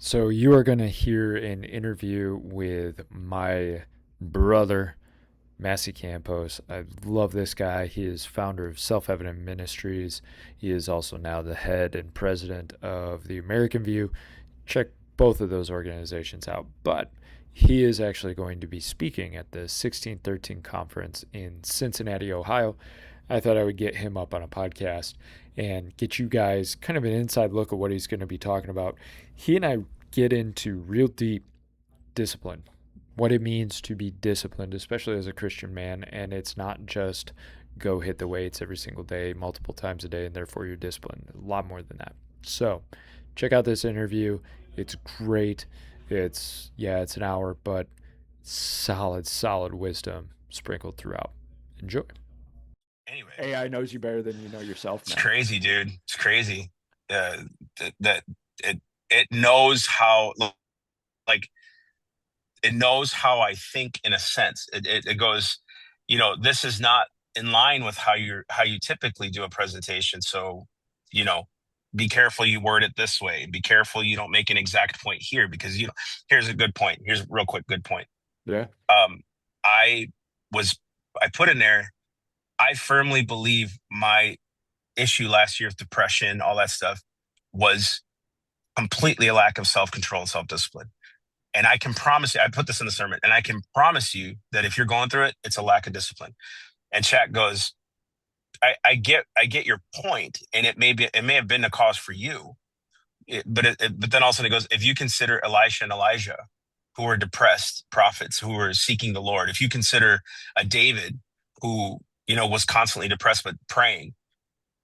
So you are going to hear an interview with my brother, Massey Campos. I love this guy. He is founder of Self-Evident Ministries. He is also now the head and president of the American View. Check both of those organizations out. But he is actually going to be speaking at the 1613 conference in Cincinnati, Ohio. I thought I would get him up on a podcast and get you guys kind of an inside look at what he's going to be talking about. He and I get into real deep discipline, what it means to be disciplined, especially as a Christian man. And it's not just go hit the weights every single day, multiple times a day, and therefore you're disciplined. A lot more than that. So check out this interview. It's great. It's an hour, but solid wisdom sprinkled throughout. Enjoy. Anyway, AI knows you better than you know yourself it's now. crazy, dude. It's crazy. That it knows how like it knows how I think in a sense. It goes, this is not in line with how you typically do a presentation. So, you know, be careful you word it this way. Be careful you don't make an exact point here because here's a good point. Here's a real quick good point. Yeah. Um, I was I put in there. I firmly believe my issue last year of depression, all that stuff, was completely a lack of self control and self discipline. And I can promise you, I put this in the sermon, and I can promise you that if you're going through it, it's a lack of discipline. And Chat goes, I get your point, and it may have been the cause for you, but then also it goes, if you consider Elisha and Elijah, who were depressed prophets who were seeking the Lord, if you consider a David who was constantly depressed but praying,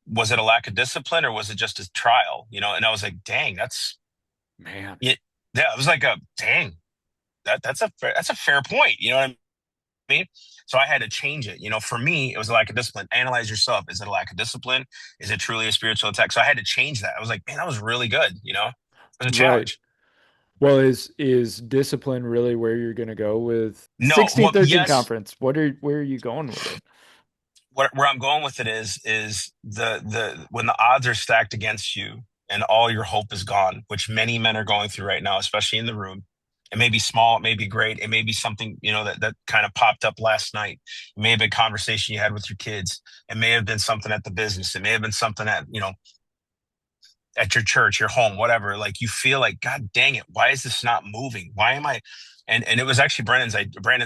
was it a lack of discipline or was it just a trial? And I was like, dang, that's Man. it. Yeah, it was like a dang, that's a fair point. You know what I mean? So I had to change it. For me, it was a lack of discipline. Analyze yourself. Is it a lack of discipline? Is it truly a spiritual attack? So I had to change that. I was like, man, that was really good. It was a Right. challenge. Well, is discipline really where you're going to go with No, well, 1613 yes. conference? Where are you going with it? Where I'm going with it is the when the odds are stacked against you and all your hope is gone, which many men are going through right now, especially in the room. It may be small, it may be great, it may be something that kind of popped up last night. It may have been a conversation you had with your kids. It may have been something at the business. It may have been something at your church, your home, whatever. Like you feel like, God dang it, why is this not moving? Why am I? And it was actually Brandon's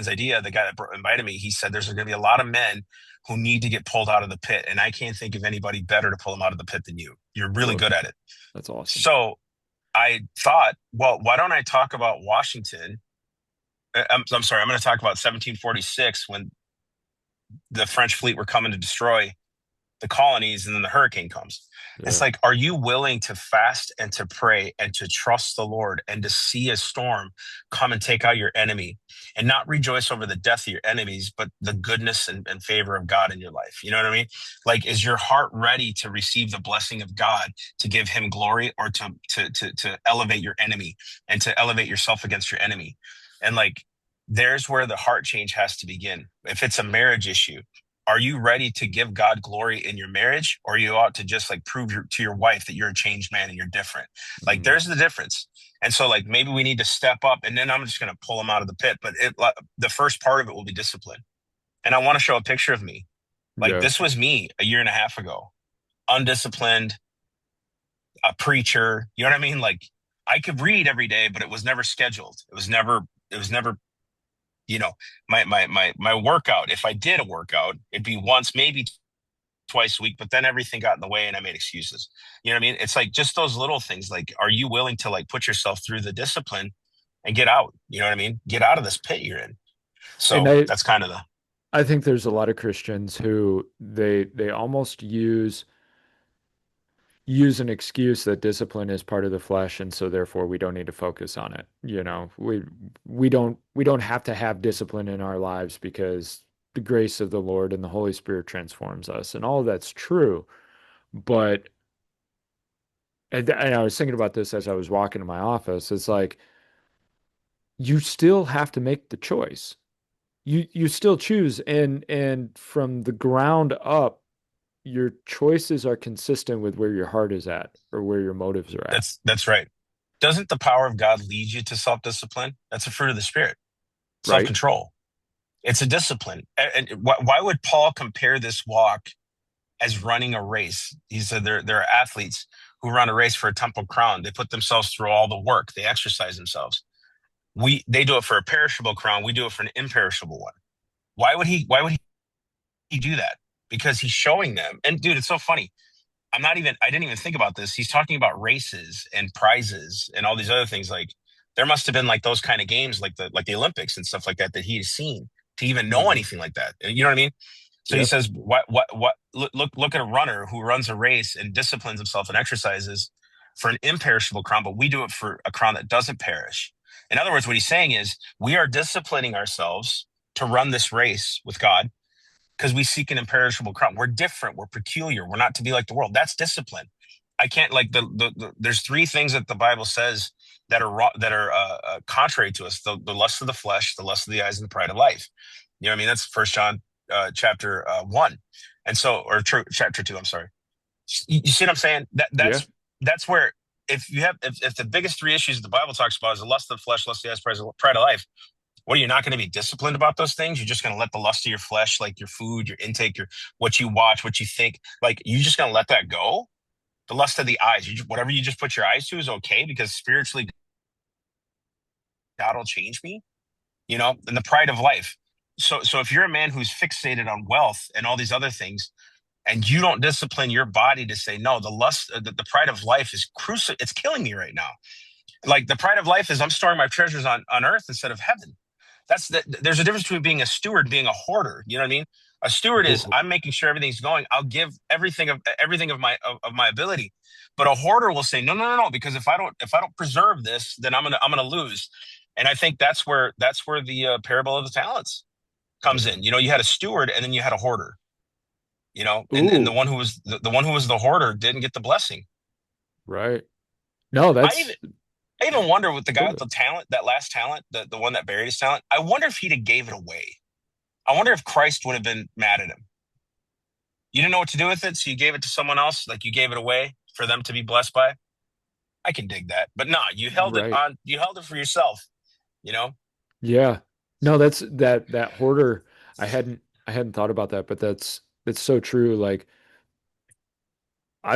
idea. The guy that invited me, he said there's going to be a lot of men who need to get pulled out of the pit, and I can't think of anybody better to pull them out of the pit than you. You're really Love good that. at it. That's awesome. So I thought, well, why don't I talk about Washington? I'm sorry, I'm going to talk about 1746 when the French fleet were coming to destroy the colonies, and then the hurricane comes. It's Yeah. like, are you willing to fast and to pray and to trust the Lord and to see a storm come and take out your enemy and not rejoice over the death of your enemies, but the goodness and favor of God in your life? You know what I mean? Like, is your heart ready to receive the blessing of God, to give him glory, or to elevate your enemy and to elevate yourself against your enemy? And like, there's where the heart change has to begin. If it's a marriage issue, are you ready to give God glory in your marriage, or you ought to just like prove to your wife that you're a changed man and you're different? Like Mm. there's the difference. And so like maybe we need to step up, and then I'm just going to pull them out of the pit. But the first part of it will be discipline. And I want to show a picture of me. Like Yeah. this was me a year and a half ago, undisciplined, a preacher. You know what I mean? Like I could read every day, but it was never scheduled. It was never my workout. If I did a workout, it'd be once, maybe twice a week, but then everything got in the way and I made excuses. You know what I mean? It's like just those little things. Like, are you willing to like put yourself through the discipline and get out? You know what I mean? Get out of this pit you're in. And So that's kind of the I think there's a lot of Christians who they almost use an excuse that discipline is part of the flesh and so therefore we don't need to focus on it. We don't have to have discipline in our lives because the grace of the Lord and the Holy Spirit transforms us. And all of that's true. But and I was thinking about this as I was walking to my office. It's like you still have to make the choice. You still choose, and from the ground up, your choices are consistent with where your heart is at or where your motives are at. that's right. Doesn't the power of God lead you to self-discipline? That's a fruit of the spirit, Right. self-control. It's a discipline. And why would Paul compare this walk as running a race? He said there are athletes who run a race for a temple crown. They put themselves through all the work. They exercise themselves. They do it for a perishable crown. We do it for an imperishable one. Why would he do that? Because he's showing them. And dude, it's so funny. I didn't even think about this. He's talking about races and prizes and all these other things. Like there must have been like those kind of games, like the Olympics and stuff like that, that he's seen to even know Hmm. anything like that. You know what I mean? So he Yeah. says, look at a runner who runs a race and disciplines himself and exercises for an imperishable crown, but we do it for a crown that doesn't perish. In other words, what he's saying is we are disciplining ourselves to run this race with God because we seek an imperishable crown. We're different. We're peculiar. We're not to be like the world. That's discipline. I can't like there's three things that the Bible says that are contrary to us: the lust of the flesh, the lust of the eyes, and the pride of life. You know what I mean? That's First John chapter 1, and so chapter 2. I'm sorry. You see what I'm saying? Yeah. That's where if the biggest three issues the Bible talks about is the lust of the flesh, lust of the eyes, pride of life. What, are you not going to be disciplined about those things? You're just going to let the lust of your flesh, like your food, your intake, your what you watch, what you think, like you just going to let that go? The lust of the eyes, whatever you just put your eyes to is okay because spiritually God will change me, and the pride of life. So if you're a man who's fixated on wealth and all these other things, and you don't discipline your body to say no, the pride of life is crucial. It's killing me right now. Like the pride of life is I'm storing my treasures on earth instead of heaven. There's a difference between being a steward, being a hoarder. You know what I mean? A steward is Whoa. I'm making sure everything's going. I'll give everything of my ability. But a hoarder will say no, no, no, no, because if I don't preserve this, then I'm gonna lose. And I think that's where the parable of the talents comes Yeah. in. You had a steward and then you had a hoarder. And the Ooh. one who was the one who was the hoarder didn't get the blessing. Right. No, I even that's I even wonder with the guy with good. the talent, that last talent, the one that buried his talent. I wonder if he'd have gave it away. I wonder if Christ would have been mad at him. You didn't know what to do with it, so you gave it to someone else, like you gave it away for them to be blessed by. I can dig that. But nah, you held it Right. on, you held it for yourself, you know? Yeah. No, that's that hoarder. I hadn't thought about that, but that's so true. Like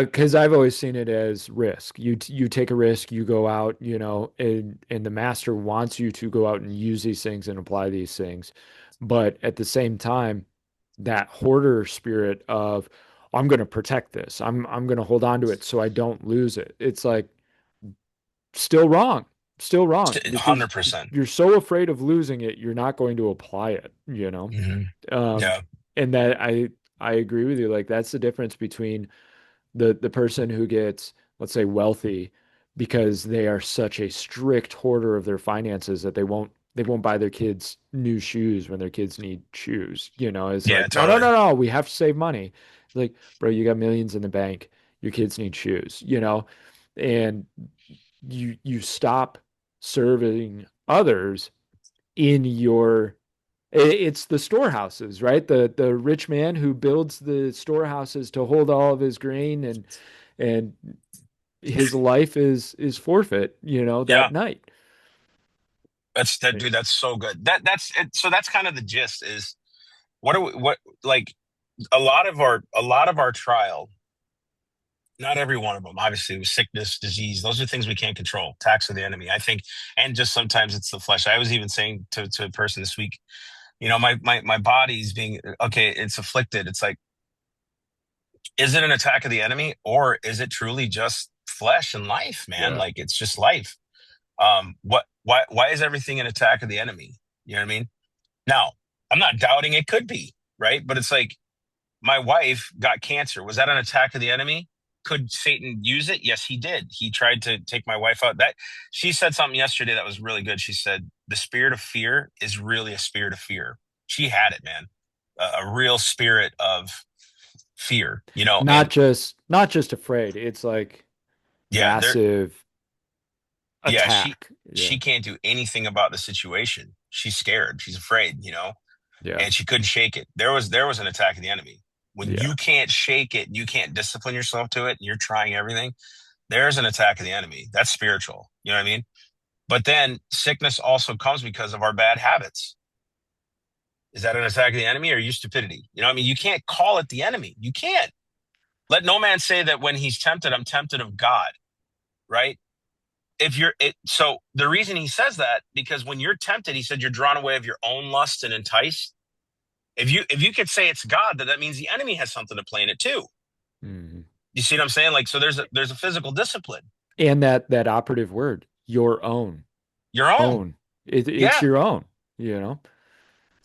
because I've always seen it as risk. You take a risk, you go out, and the master wants you to go out and use these things and apply these things. But at the same time, that hoarder spirit of I'm going to protect this. I'm going to hold on to it so I don't lose it. It's like still wrong. Still wrong because 100%. you're so afraid of losing it, you're not going to apply it. Hmm. Um, Yeah. and that I agree with you. Like that's the difference between the person who gets, let's say, wealthy because they are such a strict hoarder of their finances that they won't buy their kids new shoes when their kids need shoes. It's Yeah, like, no, no, totally. no, no, we have to save money. Like, bro, you got millions in the bank. Your kids need shoes. And you stop serving others in your it's the storehouses, right? The rich man who builds the storehouses to hold all of his grain and his life is forfeit, Yeah. that night. That's that Right. dude, that's so good. That's it. So that's kind of the gist is what like a lot of our trial, not every one of them, obviously, with sickness, disease, those are things we can't control. Attacks of the enemy, I think, and just sometimes it's the flesh. I was even saying to a person this week, my body's being okay, it's afflicted. It's like, is it an attack of the enemy or is it truly just flesh and life, man? Yeah. Like it's just life. Why is everything an attack of the enemy? You know what I mean? Now, I'm not doubting it could be, right? But it's like my wife got cancer. Was that an attack of the enemy? Could Satan use it? Yes, he did. He tried to take my wife out. That she said something yesterday that was really good. She said the spirit of fear is really a spirit of fear. She had it, man. A real spirit of fear, Not and just afraid. It's like yeah, there massive yeah, she attack. Yeah. she can't do anything about the situation. She's scared. She's afraid, Yeah. and she couldn't shake it. There was an attack of the enemy. When Yeah. you can't shake it, you can't discipline yourself to it, and you're trying everything. There's an attack of the enemy. That's spiritual. You know what I mean? But then sickness also comes because of our bad habits. Is that an attack of the enemy or your stupidity? You know what I mean? You can't call it the enemy. You can't. Let no man say that when he's tempted, I'm tempted of God, right? So the reason he says that, because when you're tempted, he said you're drawn away of your own lust and enticed. If you could say it's God, that means the enemy has something to play in it too. Mhm. You see what I'm saying? Like, so there's a physical discipline. And that operative word, your own, Your own. own. It's Yeah. your own, you know?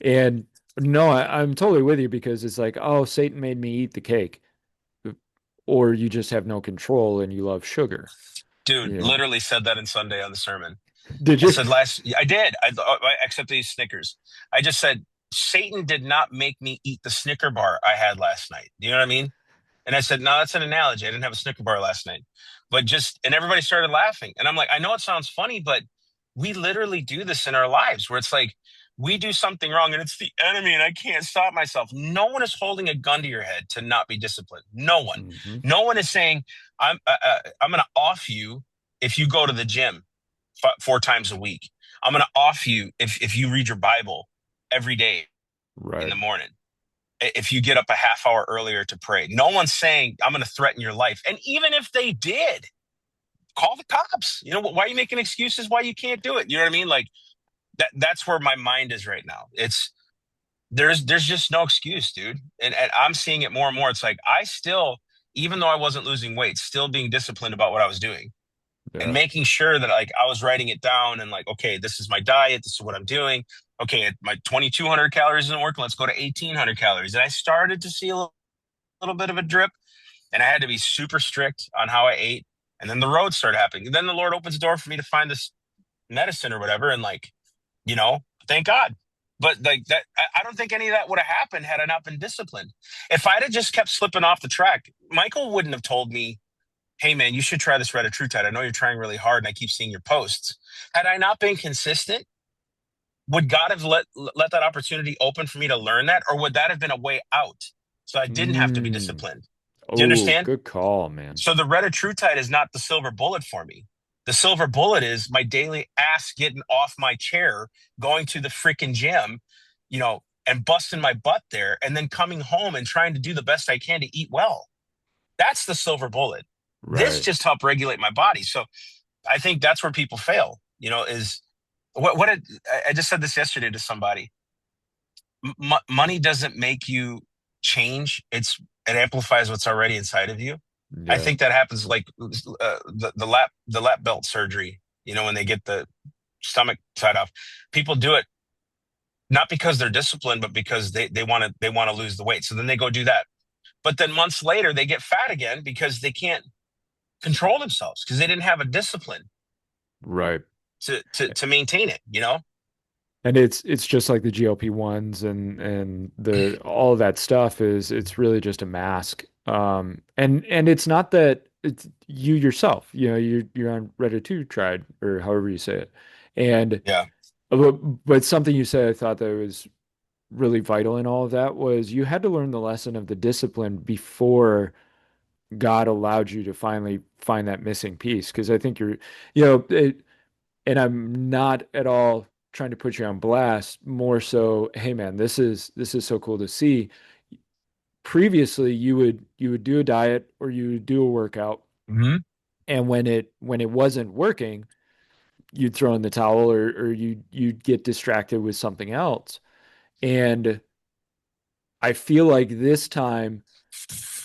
And no, I'm totally with you because it's like, oh, Satan made me eat the cake. Or you just have no control and you love sugar, Dude, you know? literally said that in Sunday on the sermon. Did I you? said I did. Except these Snickers. I just said, Satan did not make me eat the Snicker bar I had last night. Do you know what I mean? And I said, no, that's an analogy. I didn't have a Snicker bar last night. And everybody started laughing. And I'm like, I know it sounds funny, but we literally do this in our lives where it's like we do something wrong and it's the enemy and I can't stop myself. No one is holding a gun to your head to not be disciplined. No one. Hmm. No one is saying, I'm going to off you if you go to the gym 4 times a week. I'm going to off you if you read your Bible every day in Right. the morning, if you get up a half hour earlier to pray. No one's saying I'm going to threaten your life. And even if they did, call the cops. You know, why are you making excuses why you can't do it? You know what I mean? Like that's where my mind is right now. There's just no excuse, dude. And I'm seeing it more and more. It's like I still, even though I wasn't losing weight, still being disciplined about what I was doing and Yeah. making sure that like I was writing it down and like, okay, this is my diet, this is what I'm doing. Okay, my 2,200 calories isn't working. Let's go to 1,800 calories. And I started to see a little bit of a drip, and I had to be super strict on how I ate. And then the roads started happening. And then the Lord opens the door for me to find this medicine or whatever. And like, thank God. But like that, I don't think any of that would have happened had I not been disciplined. If I'd have just kept slipping off the track, Michael wouldn't have told me, hey man, you should try this Red Tide. I know you're trying really hard and I keep seeing your posts. Had I not been consistent, would God have let that opportunity open for me to learn that? Or would that have been a way out? So I didn't have to be Mm. disciplined. Do you Oh, understand? good call, man. So the Red Tide is not the silver bullet for me. The silver bullet is my daily ass getting off my chair, going to the freaking gym, and busting my butt there, and then coming home and trying to do the best I can to eat well. That's the silver bullet. This Right. just helped regulate my body. So I think that's where people fail, is I just said this yesterday to somebody. Money doesn't make you change. It amplifies what's already inside of you. I Yeah. think that happens like the lap belt surgery. When they get the stomach side off, people do it not because they're disciplined, but because they want to lose the weight. So then they go do that. But then months later, they get fat again because they can't control themselves because they didn't have a discipline Right. to maintain it. And it's just like the GLP-1s and the all of that stuff is it's really just a mask. And it's not that it's you yourself, you're on Reddit 2 tried or however you say it. And Yeah. but something you said I thought that was really vital in all of that was you had to learn the lesson of the discipline before God allowed you to finally find that missing piece. Because I think you know, it, and I'm not at all trying to put you on blast, more so, hey man, this is so cool to see. Previously, you would do a diet or you would do a workout, Hmm. and when it wasn't working, you'd throw in the towel or you'd get distracted with something else. And I feel like this time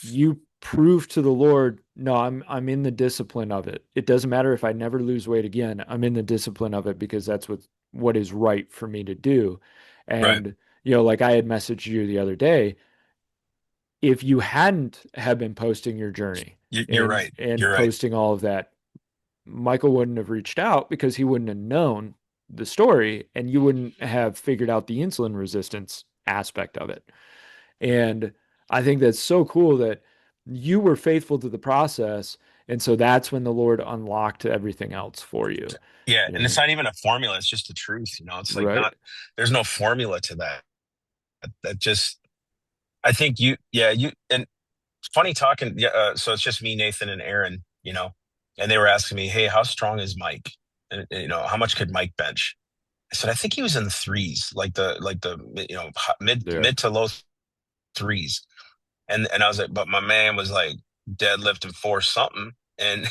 you prove to the Lord, no, I'm in the discipline of it. It doesn't matter if I never lose weight again. I'm in the discipline of it because that's what is right for me to do. Right. And like I had messaged you the other day, if you hadn't have been posting your journey You're and right. and You're right. posting all of that, Michael wouldn't have reached out because he wouldn't have known the story and you wouldn't have figured out the insulin resistance aspect of it. And I think that's so cool that you were faithful to the process. And so that's when the Lord unlocked everything else for you, Yeah, you and it's know? not even a formula. It's just the truth. It's like Right. not. There's no formula to that. That just. I think you. Yeah, you. And funny talking. Yeah. So it's just me, Nathan, and Aaron. and they were asking me, "Hey, how strong is Mike? And how much could Mike bench?" I said, "I think he was in the threes, like the Yeah. mid to low threes." And I was like, "But my man was like deadlifting four something," and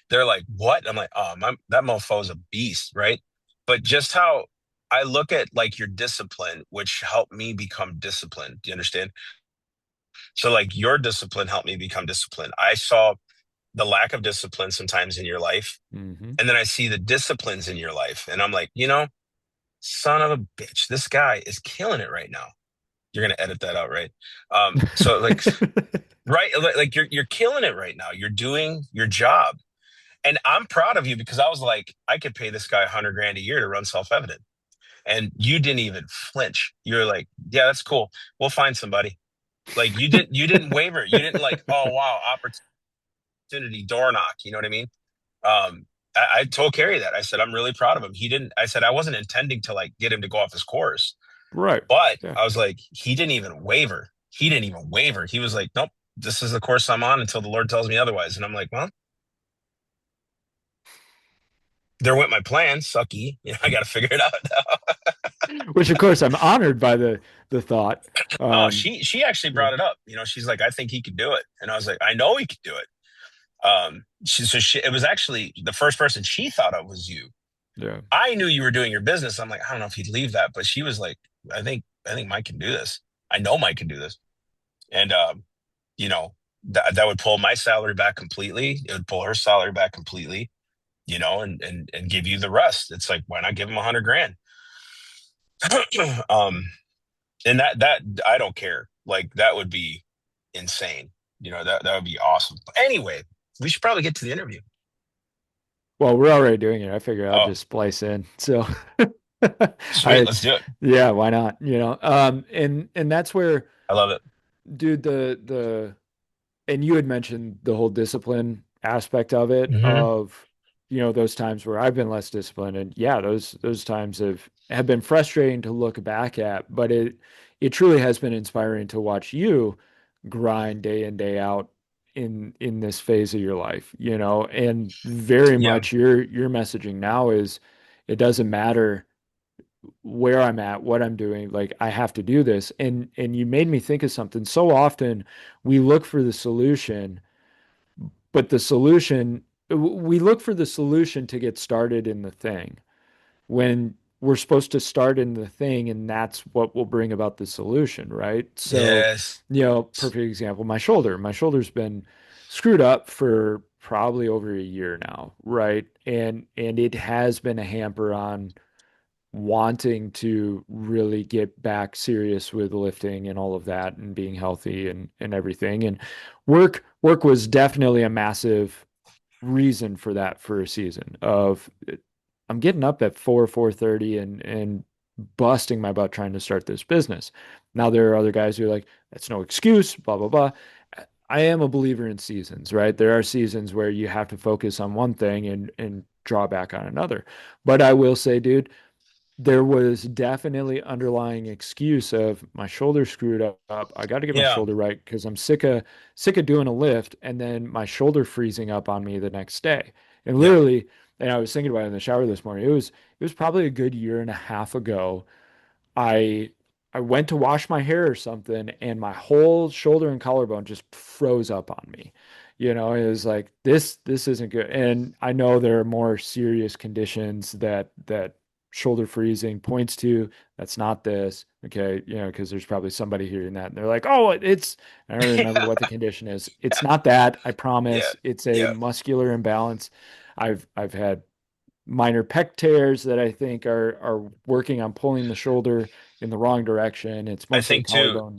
they're like, "What?" I'm like, "Oh, that mofo's a beast, right?" But just how I look at like your discipline, which helped me become disciplined. Do you understand? So like your discipline helped me become disciplined. I saw the lack of discipline sometimes in your life, Hmm. and then I see the disciplines in your life, and I'm like, son of a bitch, this guy is killing it right now. You're gonna edit that out, right? So like, right, like you're killing it right now. You're doing your job, and I'm proud of you because I was like, I could pay this guy 100 grand a year to run Self-Evident, and you didn't even flinch. You're like, yeah, that's cool. We'll find somebody. Like you didn't waver. You didn't like, oh wow, opportunity door knock. You know what I mean? I told Kerry that. I said, I'm really proud of him. He didn't, I said, I wasn't intending to like get him to go off his course, Right. but Yeah. I was like, he didn't even waver. He didn't even waver. He was like, nope, this is the course I'm on until the Lord tells me otherwise. And I'm like, well, there went my plan. Sucky. I got to figure it out now. Which, of course, I'm honored by the thought. Oh, Um, she actually yeah. brought it up. She's like, I think he could do it. And I was like, I know he could do it. It was actually the first person she thought of was you. Yeah. I knew you were doing your business. I'm like, I don't know if he'd leave that, but she was like, I think Mike can do this. I know Mike can do this. And you know, that would pull my salary back completely. It would pull her salary back completely, and give you the rest. It's like, why not give him 100 grand? um, and that I don't care. Like that would be insane. That would be awesome. But anyway, we should probably get to the interview. Well, we're already doing it. I figure I'll Oh, just splice in. So sweet. Let's it's do it. yeah, why not? And that's where, I love it. dude, the and you had mentioned the whole discipline aspect of it, Hmm. of those times where I've been less disciplined, and yeah, those times have been frustrating to look back at, but it truly has been inspiring to watch you grind day in day out in this phase of your life, and very Yeah. much your messaging now is it doesn't matter where I'm at, what I'm doing, like I have to do this. And you made me think of something. So often we look for the solution, but we look for the solution to get started in the thing when we're supposed to start in the thing, and that's what will bring about the solution, right? So, Yes. perfect example, my shoulder. My shoulder's been screwed up for probably over a year now, right? And it has been a hamper on wanting to really get back serious with lifting and all of that and being healthy and everything. And work was definitely a massive reason for that for a season of I'm getting up at 4:30 and busting my butt trying to start this business. Now there are other guys who are like, that's no excuse, blah blah blah. I am a believer in seasons, right? There are seasons where you have to focus on one thing and draw back on another. But I will say, dude, there was definitely underlying excuse of my shoulder screwed up. I got to get my Yeah. shoulder right because I'm sick of doing a lift and then my shoulder freezing up on me the next day. And Yeah. literally, and I was thinking about it in the shower this morning. It was probably a good year and a half ago. I I went to wash my hair or something, and my whole shoulder and collarbone just froze up on me. It was like this isn't good. And I know there are more serious conditions that shoulder freezing points to. That's not this. Okay, because there's probably somebody hearing that and they're like, oh, I don't remember what the condition is. It's not that, I Yeah. promise. It's a Yeah. muscular imbalance. I've had minor pec tears that I think are working on pulling the shoulder in the wrong direction. It's I mostly think too, collarbone.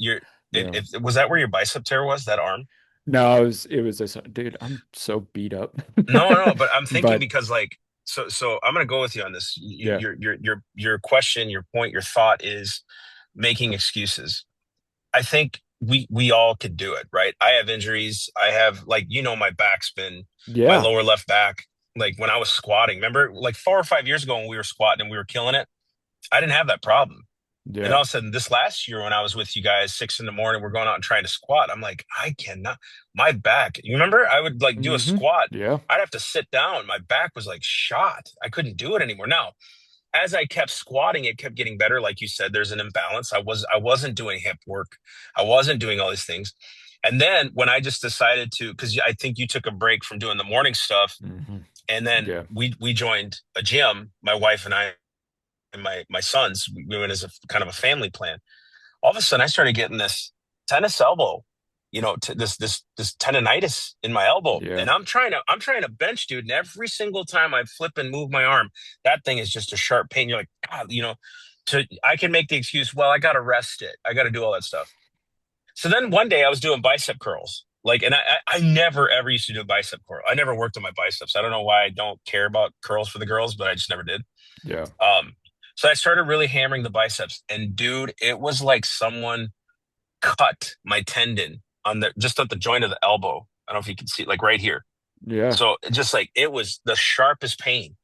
was that where your bicep tear was, that arm? No, it was this dude. I'm so beat up. No, no, but I'm thinking But because like, so I'm gonna go with you on this. yeah, Your question, your point, your thought is making excuses. I think we all could do it, right? I have injuries. I have like, my back's been my yeah, lower left back. Like when I was squatting, remember like 4 or 5 years ago when we were squatting and we were killing it, I didn't have that problem. And all Yeah. of a sudden, this last year when I was with you guys, 6 in the morning, we're going out and trying to squat. I'm like, I cannot, my back. You remember I would like do a Mm-hmm. squat. Yeah. I'd have to sit down. My back was like shot. I couldn't do it anymore. Now, as I kept squatting, it kept getting better. Like you said, there's an imbalance. I wasn't doing hip work. I wasn't doing all these things. And then when I just decided to, because I think you took a break from doing the morning stuff, Mm-hmm. and then Yeah. we joined a gym, my wife and I and my sons. We went as a kind of a family plan. All of a sudden, I started getting this tennis elbow, this tendonitis in my elbow, Yeah. and I'm trying to bench, dude. And every single time I flip and move my arm, that thing is just a sharp pain. You're like, God, I can make the excuse, well, I got to rest it, I got to do all that stuff. So then one day I was doing bicep curls. Like, and I never ever used to do a bicep curl. I never worked on my biceps. I don't know why I don't care about curls for the girls, but I just never did. Yeah. Um, so I started really hammering the biceps, and dude, it was like someone cut my tendon on the just at the joint of the elbow. I don't know if you can see, like right here. Yeah. So just like it was the sharpest pain,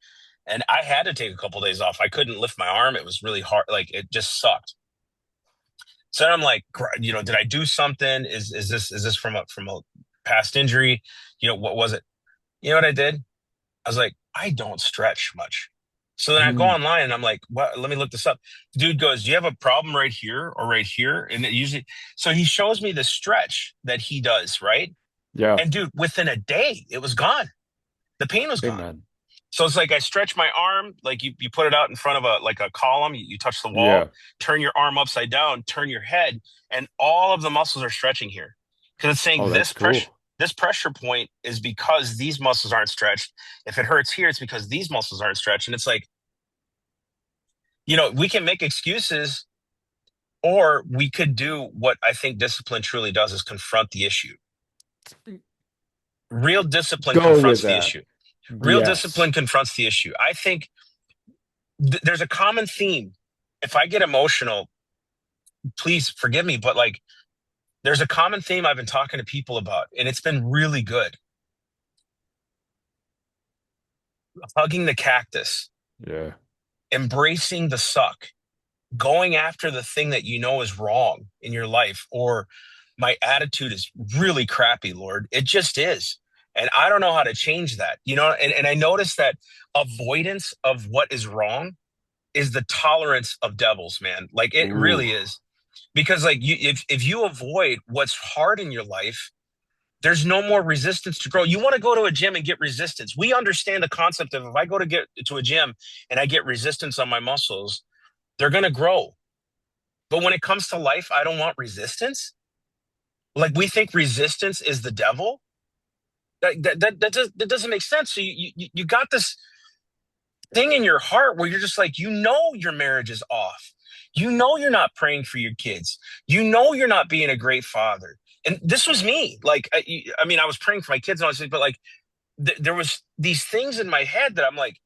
and I had to take a couple days off. I couldn't lift my arm. It was really hard. Like it just sucked. So then I'm like, did I do something? Is this from a past injury? What was it? You know what I did? I was like, I don't stretch much. So then I go Mm. online and I'm like, what? Let me look this up. Dude goes, do you have a problem right here or right here? And it usually, so he shows me the stretch that he does, right? Yeah. And dude, within a day, it was gone. The pain was gone. Amen. So it's like I stretch my arm, like you put it out in front of a column, you touch the Yeah. wall, turn your arm upside down, turn your head, and all of the muscles are stretching here. Because it's saying Oh, that's cool. this pressure point is because these muscles aren't stretched. If it hurts here, it's because these muscles aren't stretched. And it's like, we can make excuses, or we could do what I think discipline truly does is confront the issue. Real discipline Go with confronts the that. issue. Real Yes. discipline confronts the issue. I think there's a common theme. If I get emotional, please forgive me, but like there's a common theme I've been talking to people about, and it's been really good. Hugging the cactus, Yeah. embracing the suck, going after the thing that you know is wrong in your life, or my attitude is really crappy, Lord. It just is. And I don't know how to change that, and I noticed that avoidance of what is wrong is the tolerance of devils, man. Like it Ooh. really is. Because like if you avoid what's hard in your life, there's no more resistance to grow. You want to go to a gym and get resistance. We understand the concept of if I go to get to a gym and I get resistance on my muscles, they're going to grow. But when it comes to life, I don't want resistance. Like we think resistance is the devil. That doesn't make sense. So you got this thing in your heart where you're just like, your marriage is off. You're not praying for your kids. You're not being a great father. And this was me. Like, I mean, I was praying for my kids and all this, but like, there was these things in my head that I'm like,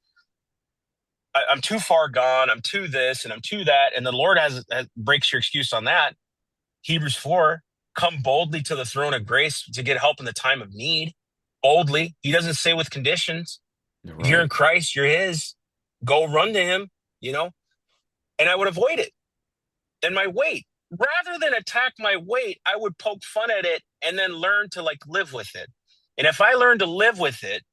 I'm too far gone. I'm too this and I'm too that. And the Lord has breaks your excuse on that. Hebrews 4, come boldly to the throne of grace to get help in the time of need. Boldly. He doesn't say with conditions. You're If you're in right. Christ, you're his. Go run to him, you know? And I would avoid it. And my weight, rather than attack my weight, I would poke fun at it and then learn to like live with it. And if I learned to live with it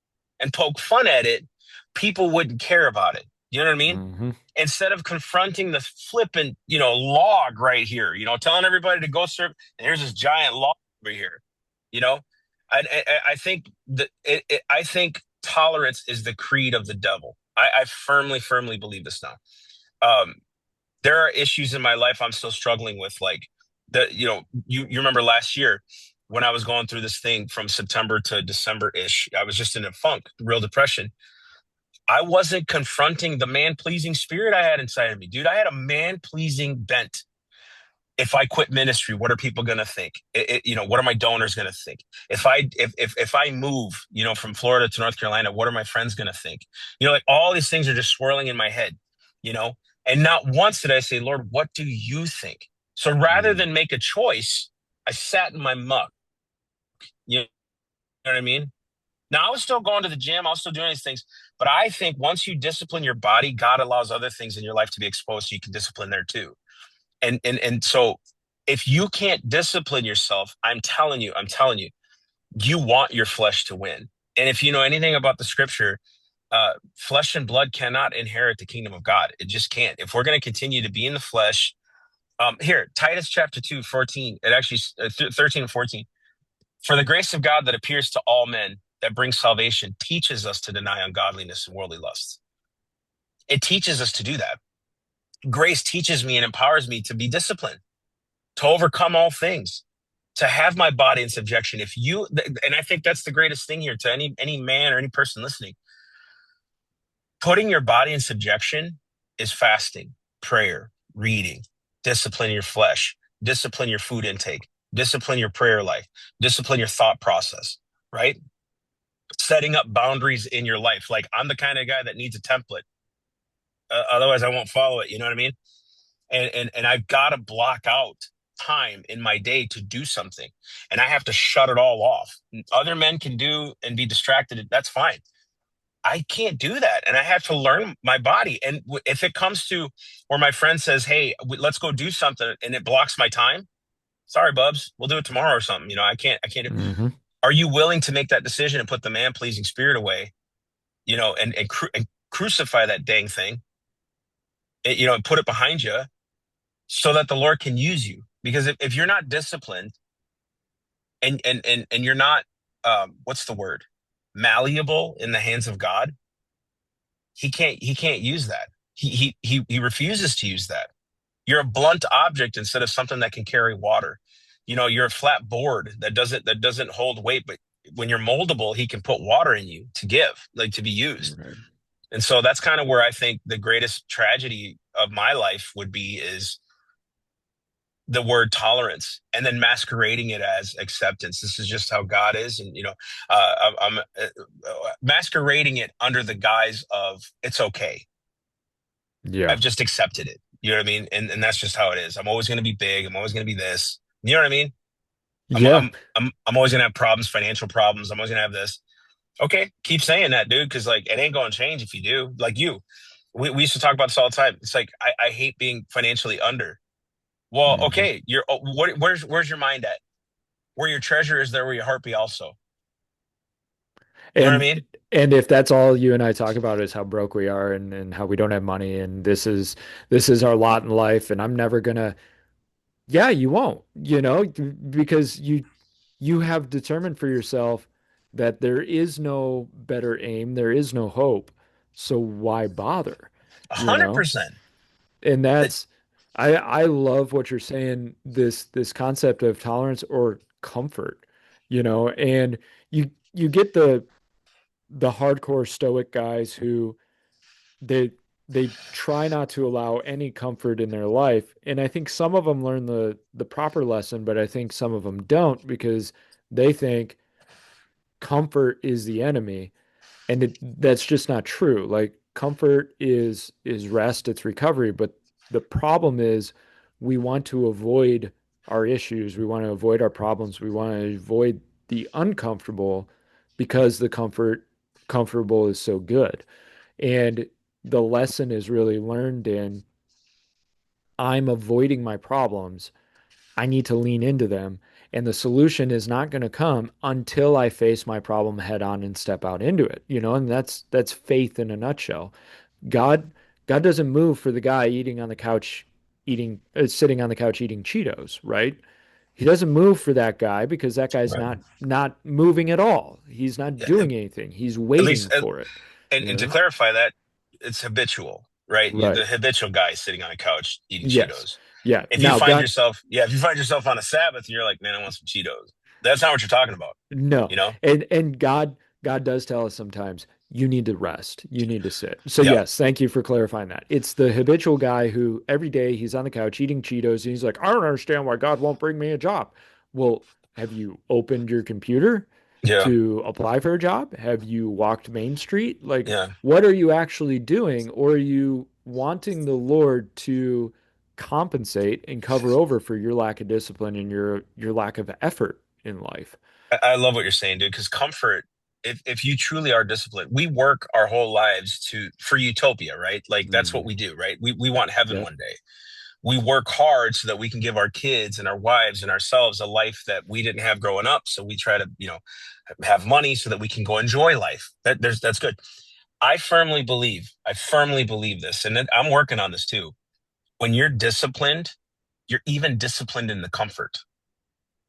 and poke fun at it, people wouldn't care about it. You know what I mean? Mm-hmm. Instead of confronting the flippant, log right here, telling everybody to go serve, and here's this giant log over here, you know? I think I think tolerance is the creed of the devil. I firmly, firmly believe this now. Um, there are issues in my life I'm still struggling with, like you remember last year when I was going through this thing from September to December ish. I was just in a funk, real depression. I wasn't confronting the man pleasing spirit I had inside of me, dude. I had a man pleasing bent. If I quit ministry, what are people going to think? What are my donors going to think? If I move, from Florida to North Carolina, what are my friends going to think? Like all these things are just swirling in my head, you know. And not once did I say, Lord, what do you think? So rather Mm. than make a choice, I sat in my muck. You know what I mean? Now I was still going to the gym, I was still doing these things, but I think once you discipline your body, God allows other things in your life to be exposed so you can discipline there too. And so if you can't discipline yourself, I'm telling you, you want your flesh to win. And if you know anything about the scripture, flesh and blood cannot inherit the kingdom of God. It just can't. If we're going to continue to be in the flesh, here, Titus chapter 2, 14, it actually, 13 and 14. For the grace of God that appears to all men, that brings salvation, teaches us to deny ungodliness and worldly lusts. It teaches us to do that. Grace teaches me and empowers me to be disciplined, to overcome all things, to have my body in subjection. If you, and I think that's the greatest thing here to any man or any person listening, putting your body in subjection is fasting, prayer, reading, discipline your flesh, discipline your food intake, discipline your prayer life, discipline your thought process, right? Setting up boundaries in your life. Like, I'm the kind of guy that needs a template. Otherwise, I won't follow it. You know what I mean? And I've got to block out time in my day to do something, and I have to shut it all off. Other men can do and be distracted. That's fine. I can't do that, and I have to learn my body. And if it comes to where my friend says, "Hey, let's go do something," and it blocks my time, sorry, Bubs, we'll do it tomorrow or something. I can't. Hmm. Are you willing to make that decision and put the man pleasing spirit away? And crucify that dang thing. And put it behind you so that the Lord can use you. Because if you're not disciplined and you're not, what's the word, malleable in the hands of God, he can't use that. He refuses to use that. You're a blunt object instead of something that can carry water. You're a flat board that doesn't hold weight, but when you're moldable, he can put water in you to give, like to be used. Right. And so that's kind of where I think the greatest tragedy of my life would be is the word tolerance and then masquerading it as acceptance. This is just how God is. And, I'm masquerading it under the guise of it's okay. Yeah. I've just accepted it. You know what I mean? And that's just how it is. I'm always going to be big. I'm always going to be this. You know what I mean? I'm, Yeah. I'm, I'm always going to have problems, financial problems. I'm always going to have this. Okay. Keep saying that, dude. Cause like, it ain't going to change if you do. Like we used to talk about this all the time. It's like, I hate being financially under. Well, Hmm. okay, where's your mind at? Where your treasure is, there will your heart be also. You know what I And mean? and if that's all you and I talk about is how broke we are and how we don't have money and this is our lot in life and I'm never gonna, yeah, you won't, because you have determined for yourself that there is no better aim, there is no hope. So why bother? A You hundred know? percent. And It- that's I love what you're saying, this concept of tolerance or comfort, and you get the hardcore stoic guys who they they try not to allow any comfort in their life. And I think some of them learn the proper lesson, but I think some of them don't because they think comfort is the enemy. And that's just not true. Like comfort is rest, it's recovery, but the problem is we want to avoid our issues, we want to avoid our problems, we want to avoid the uncomfortable because the comfortable is so good. And the lesson is really learned in I'm avoiding my problems. I need to lean into them. And the solution is not going to come until I face my problem head on and step out into it, and that's faith in a nutshell. God God doesn't move for the guy eating on the couch sitting on the couch eating Cheetos, right? He doesn't move for that guy because that guy's right. not moving at all. He's not Yeah, doing anything. He's at waiting least, for it, you and to know? clarify that, it's habitual, right? The Right. habitual guy sitting on a couch eating Yes. Cheetos. Yeah. If you Now, find God, yourself, yeah, if you find yourself on a Sabbath and you're like, man, I want some Cheetos. That's not what you're talking about, no. you know? And God does tell us sometimes you need to rest. You need to sit. So Yep. yes, thank you for clarifying that. It's the habitual guy who every day he's on the couch eating Cheetos and he's like, I don't understand why God won't bring me a job. Well, have you opened your computer Yeah. to apply for a job? Have you walked Main Street? Like, Yeah. what are you actually doing? Or are you wanting the Lord to compensate and cover over for your lack of discipline and your lack of effort in life? I love what you're saying, dude, because comfort, if you truly are disciplined, we work our whole lives for utopia, right? Like that's what Hmm. we do, right? We want heaven Yep. one day. we work hard so that we can give our kids and our wives and ourselves a life that we didn't have growing up. So we try to, have money so that we can go enjoy life. That's good. I firmly believe this, and I'm working on this too. When you're disciplined, you're even disciplined in the comfort.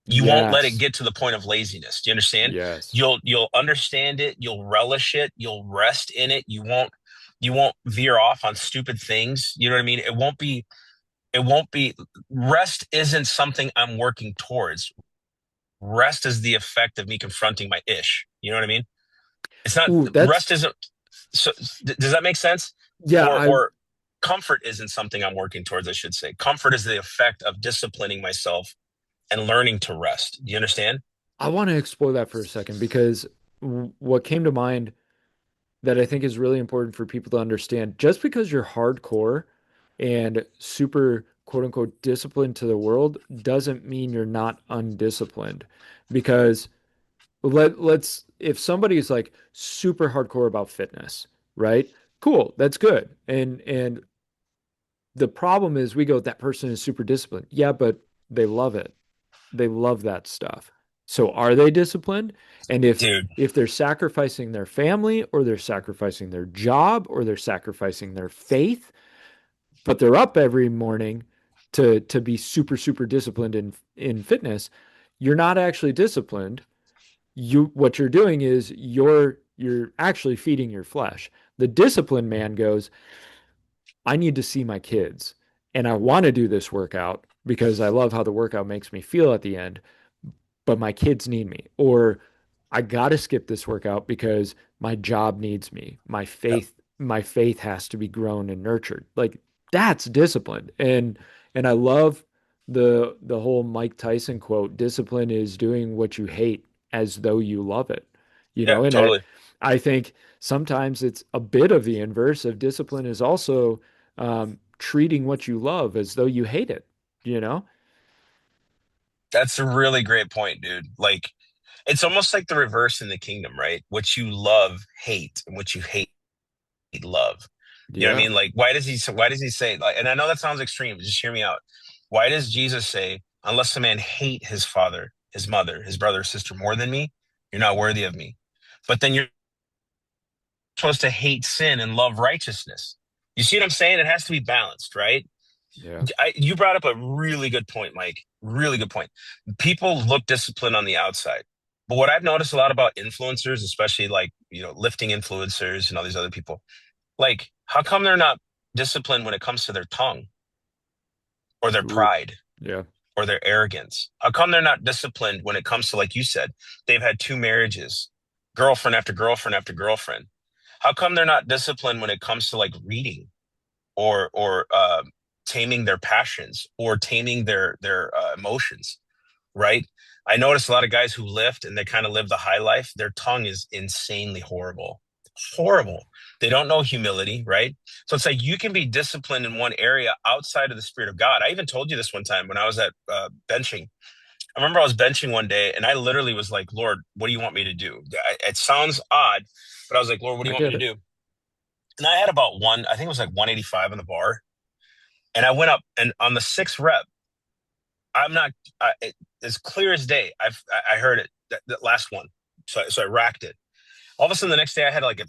You won't let it Yes. get to the point of laziness. Do you understand? Yes. You'll understand it, you'll relish it, you'll rest in it. You won't veer off on stupid things. You know what I mean? It won't be rest isn't something I'm working towards. Rest is the effect of me confronting my ish. You know what I mean? It's not Ooh, rest that's isn't so does that make sense? yeah, Or I or comfort isn't something I'm working towards, I should say. Comfort is the effect of disciplining myself and learning to rest. Do you understand? I want to explore that for a second because what came to mind that I think is really important for people to understand, just because you're hardcore and super quote unquote disciplined to the world doesn't mean you're not undisciplined. Because let's if somebody's like super hardcore about fitness, right? Cool, that's good. And the problem is we go, that person is super disciplined. Yeah, but they love it. They love that stuff. So are they disciplined? And Dude, if they're sacrificing their family or they're sacrificing their job or they're sacrificing their faith, but they're up every morning to be super disciplined in fitness, you're not actually disciplined. What you're doing is you're actually feeding your flesh. The disciplined man goes, I need to see my kids and I want to do this workout because I love how the workout makes me feel at the end, but my kids need me. Or I got to skip this workout because my job needs me. My faith has to be grown and nurtured. Like that's discipline. And I love the whole Mike Tyson quote, discipline is doing what you hate as though you love it. yeah, And I totally. I think sometimes it's a bit of the inverse of discipline is also treating what you love as though you hate it, you know? That's a really great point, dude. Like, it's almost like the reverse in the kingdom, right? What you love, hate, and what you hate, love. You know what I Yeah. mean? Like, why does he say, like, and I know that sounds extreme, but just hear me out. Why does Jesus say, unless a man hate his father, his mother, his brother, or sister more than me, you're not worthy of me? But then you're supposed to hate sin and love righteousness. You see what I'm saying? It has to be balanced, right? Yeah. You brought up a really good point, Mike. Really good point. People look disciplined on the outside. But what I've noticed a lot about influencers, especially like, lifting influencers and all these other people, like, how come they're not disciplined when it comes to their tongue or their Ooh. pride Yeah. or their arrogance? How come they're not disciplined when it comes to, like you said, they've had two marriages, girlfriend after girlfriend after girlfriend? How come they're not disciplined when it comes to like reading or taming their passions or taming their emotions, right? I notice a lot of guys who lift and they kind of live the high life. Their tongue is insanely horrible, horrible. They don't know humility, right? So it's like you can be disciplined in one area outside of the Spirit of God. I even told you this one time when I was at benching. I remember I was benching one day and I literally was like, Lord, what do you want me to do? It sounds odd, but I was like, Lord, what do I you want me get to it. do? And I had about I think it was like 185 on the bar. And I went up, and on the sixth rep, I'm not as clear as day. I heard it that last one, so I racked it. All of a sudden, the next day, I had like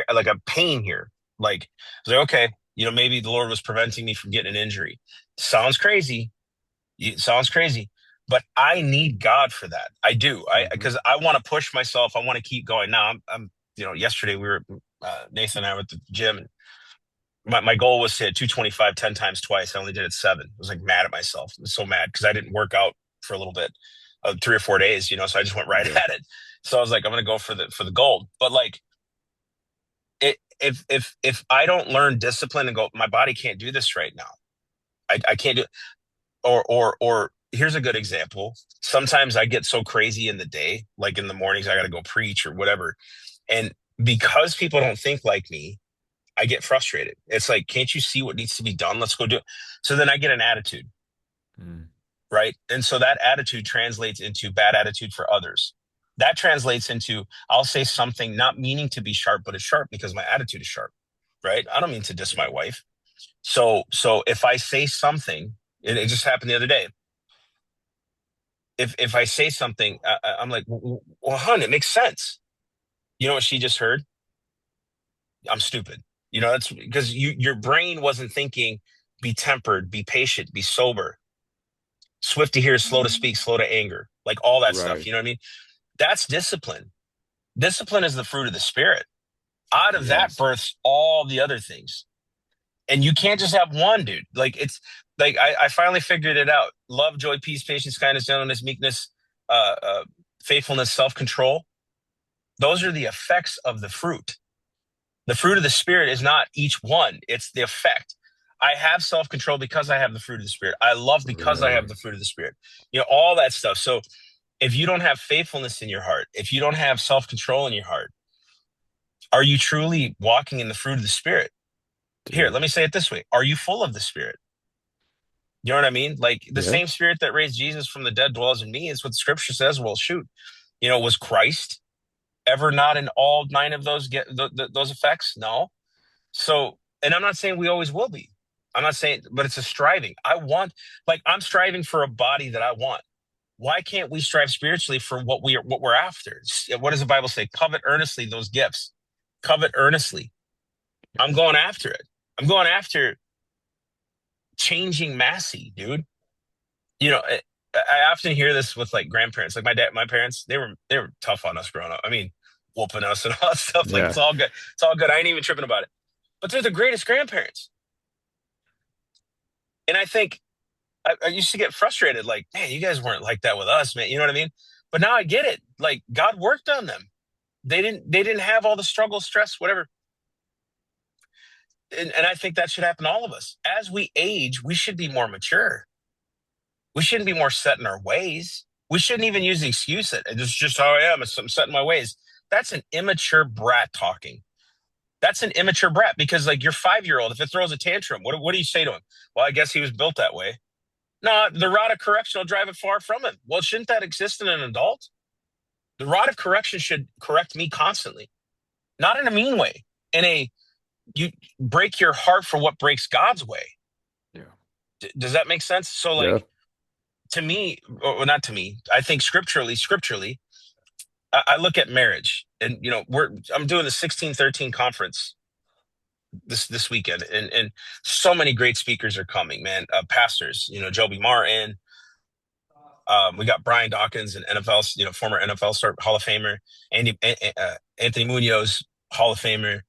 like a pain here. Like I was like, okay, maybe the Lord was preventing me from getting an injury. Sounds crazy. It sounds crazy, but I need God for that. I do. I Hmm. because I want to push myself. I want to keep going. Now I'm. Yesterday we were Nathan and I were at the gym, and my goal was to hit 225 10 times twice. I only did it seven. I was like mad at myself. I was so mad because I didn't work out for a little bit, 3 or 4 days, so I just went right Yeah. at it. So I was like, I'm gonna go for the gold. But like if I don't learn discipline and go, my body can't do this right now. I can't do it. Or here's a good example. Sometimes I get so crazy in the day, like in the mornings, I gotta go preach or whatever. And because people don't think like me, I get frustrated. It's like, can't you see what needs to be done? Let's go do it. So then I get an attitude, Mm. right? And so that attitude translates into bad attitude for others. That translates into, I'll say something not meaning to be sharp, but it's sharp because my attitude is sharp, right? I don't mean to diss my Yeah. wife. So if I say something, it just happened the other day. If I say something, I'm like, well, hun, it makes sense. You know what she just heard? I'm stupid. That's because your brain wasn't thinking, be tempered, be patient, be sober, swift to hear, slow to speak, slow to anger, like all that stuff. Right. You know what I mean? That's discipline. Discipline is the fruit of the spirit. Out of that Yes. births all the other things. And you can't just have one, dude. Like it's like I finally figured it out. Love, joy, peace, patience, kindness, gentleness, meekness, uh, uh, faithfulness, self-control. Those are the effects of the fruit. The fruit of the spirit is not each one, it's the effect. I have self-control because I have the fruit of the spirit. I love because I have Right. the fruit of the spirit. All that stuff. So if you don't have faithfulness in your heart, if you don't have self-control in your heart, are you truly walking in the fruit of the spirit? Here, Dude. let me say it this way. Are you full of the spirit? You know what I mean? Like the Yeah. same spirit that raised Jesus from the dead dwells in me is what scripture says. Well, shoot, was Christ ever not in all nine of those those effects? No. So, and I'm not saying we always will be. I'm not saying, but it's a striving. I'm striving for a body that I want. Why can't we strive spiritually for what we're after? What does the Bible say? Covet earnestly those gifts. Covet earnestly. I'm going after it. I'm going after changing Massey, dude. I often hear this with like grandparents, like my parents. They were tough on us growing up. I mean, whooping us and all that stuff. Like Yeah. it's all good. It's all good. I ain't even tripping about it. But they're the greatest grandparents. And I think I used to get frustrated, like, man, you guys weren't like that with us, man. You know what I mean? But now I get it. Like God worked on them. They didn't have all the struggle, stress, whatever. And I think that should happen to all of us. As we age, we should be more mature. We shouldn't be more set in our ways. We shouldn't even use the excuse that this is just how I am. I'm set in my ways. That's an immature brat talking. That's an immature brat because like your 5-year-old, if it throws a tantrum, what do you say to him? Well, I guess he was built that way. No, the rod of correction will drive it far from him. Well, shouldn't that exist in an adult? The rod of correction should correct me constantly, not in a mean way. In a you break your heart for what breaks God's way. Yeah. Does that make sense? So, Yeah. like to me, or not to me, I think scripturally, I look at marriage, and I'm doing the 1613 conference this weekend, and so many great speakers are coming, man. Pastors, Joby Martin. We got Brian Dawkins, an NFL, former NFL star, Hall of Famer. Anthony Munoz, Hall of Famer.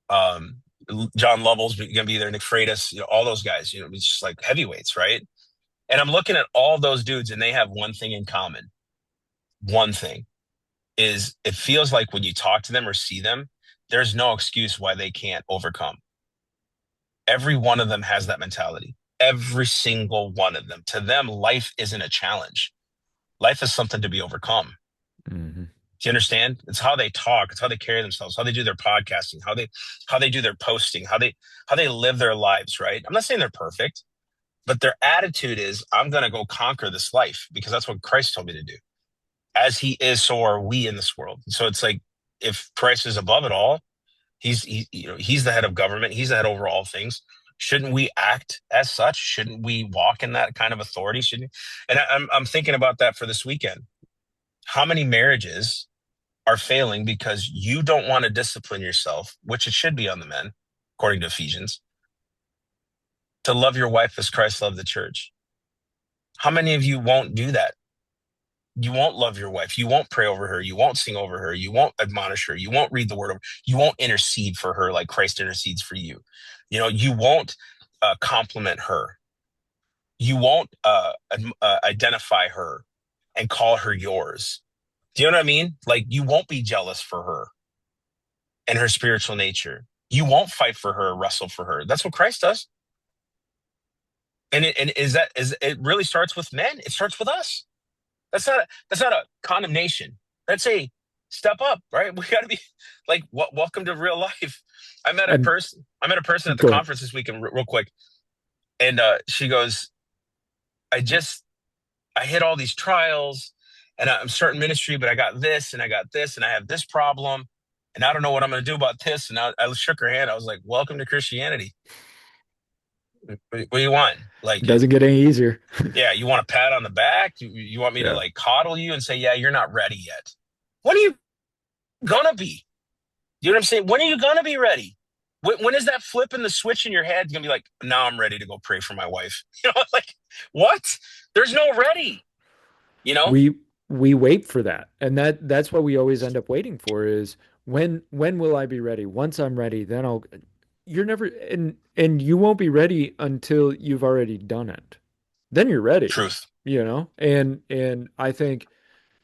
Um, John Lovell's going to be there. Nick Freitas, all those guys. It's just like heavyweights, right? And I'm looking at all those dudes, and they have one thing in common. One thing is, it feels like when you talk to them or see them, there's no excuse why they can't overcome. Every one of them has that mentality. Every single one of them. To them, life isn't a challenge. Life is something to be overcome. Hmm. Do you understand? It's how they talk, it's how they carry themselves, how they do their podcasting, how they do their posting, how they live their lives, right? I'm not saying they're perfect, but their attitude is, I'm going to go conquer this life because that's what Christ told me to do. As he is, so are we in this world. So it's like, if Christ is above it all, he's the head of government, he's the head over all things. Shouldn't we act as such? Shouldn't we walk in that kind of authority? Shouldn't and I'm thinking about that for this weekend. How many marriages are failing because you don't want to discipline yourself, which it should be on the men, according to Ephesians, to love your wife as Christ loved the church? How many of you won't do that? You won't love your wife. You won't pray over her. You won't sing over her. You won't admonish her. You won't read the word over. You won't intercede for her like Christ intercedes for you. You won't compliment her. You won't identify her and call her yours. Do you know what I mean? Like, you won't be jealous for her and her spiritual nature. You won't fight for her, wrestle for her. That's what Christ does. And it really starts with men. It starts with us. That's not a condemnation. That's a step up, right? We got to be like, welcome to real life. And I met a person at the go ahead. conference this weekend, real quick, and she goes, I just I hit all these trials, and I'm starting ministry, but I got this and I got this and I have this problem, and I don't know what I'm going to do about this. And I shook her hand. I was like, welcome to Christianity. What do you want? It doesn't get any easier. Yeah, you want a pat on the back? You want me to Yeah. like coddle you and say, yeah, you're not ready yet. When are you gonna be? You know what I'm saying? When are you gonna be ready? When is that flip in the switch in your head gonna be like, now I'm ready to go pray for my wife? Like what? There's no ready, you know? We we wait for that. And that's what we always end up waiting for is when will I be ready? Once I'm ready, then I'll you're never and you won't be ready until you've already done it. Then you're ready, Truth. you know? And I think,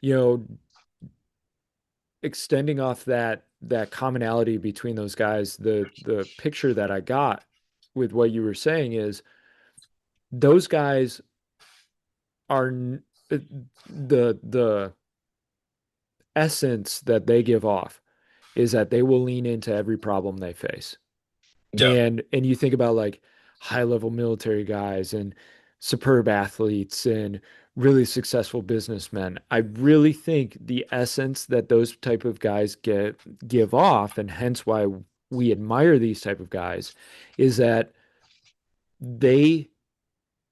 you know, extending off that commonality between those guys, the picture that I got with what you were saying is those guys are the essence that they give off is that they will lean into every problem they face. Yeah. And you think about like high level military guys and superb athletes and really successful businessmen. I really think the essence that those type of guys give off, and hence why we admire these type of guys, is that they